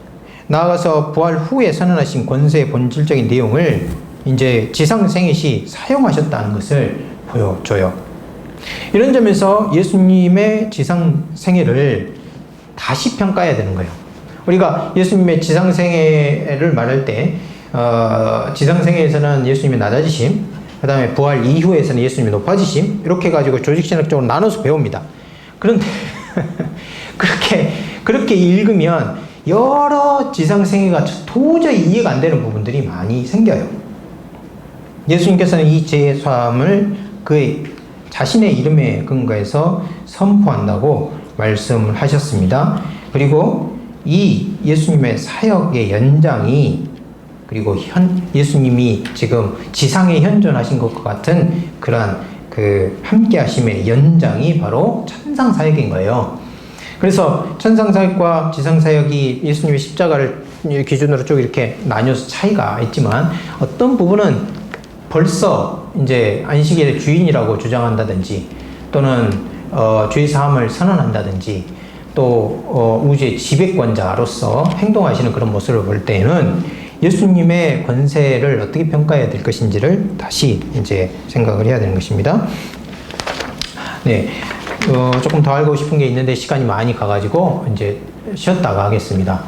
나아가서 부활 후에 선언하신 권세의 본질적인 내용을 이제 지상생애시 사용하셨다는 것을 보여줘요. 이런 점에서 예수님의 지상생애를 다시 평가해야 되는 거예요. 우리가 예수님의 지상생애를 말할 때 지상생애에서는 예수님의 낮아지심, 그 다음에 부활 이후에서는 예수님의 높아지심, 이렇게 해가지고 조직신학적으로 나눠서 배웁니다. 그런데 그렇게 읽으면 여러 지상생애가 도저히 이해가 안 되는 부분들이 많이 생겨요. 예수님께서는 이 제사함을 그의 자신의 이름에 근거해서 선포한다고 말씀을 하셨습니다. 그리고 이 예수님의 사역의 연장이, 그리고 예수님이 지금 지상에 현존하신 것과 같은 그러한 그 함께 하심의 연장이 바로 천상사역인 거예요. 그래서 천상사역과 지상사역이 예수님의 십자가를 기준으로 쭉 이렇게 나뉘어서 차이가 있지만, 어떤 부분은 벌써 이제 안식일의 주인이라고 주장한다든지, 또는 죄사함을 선언한다든지, 또 우주의 지배권자로서 행동하시는 그런 모습을 볼 때에는 예수님의 권세를 어떻게 평가해야 될 것인지를 다시 이제 생각을 해야 되는 것입니다. 네, 조금 더 알고 싶은 게 있는데 시간이 많이 가가지고 이제 쉬었다가 하겠습니다.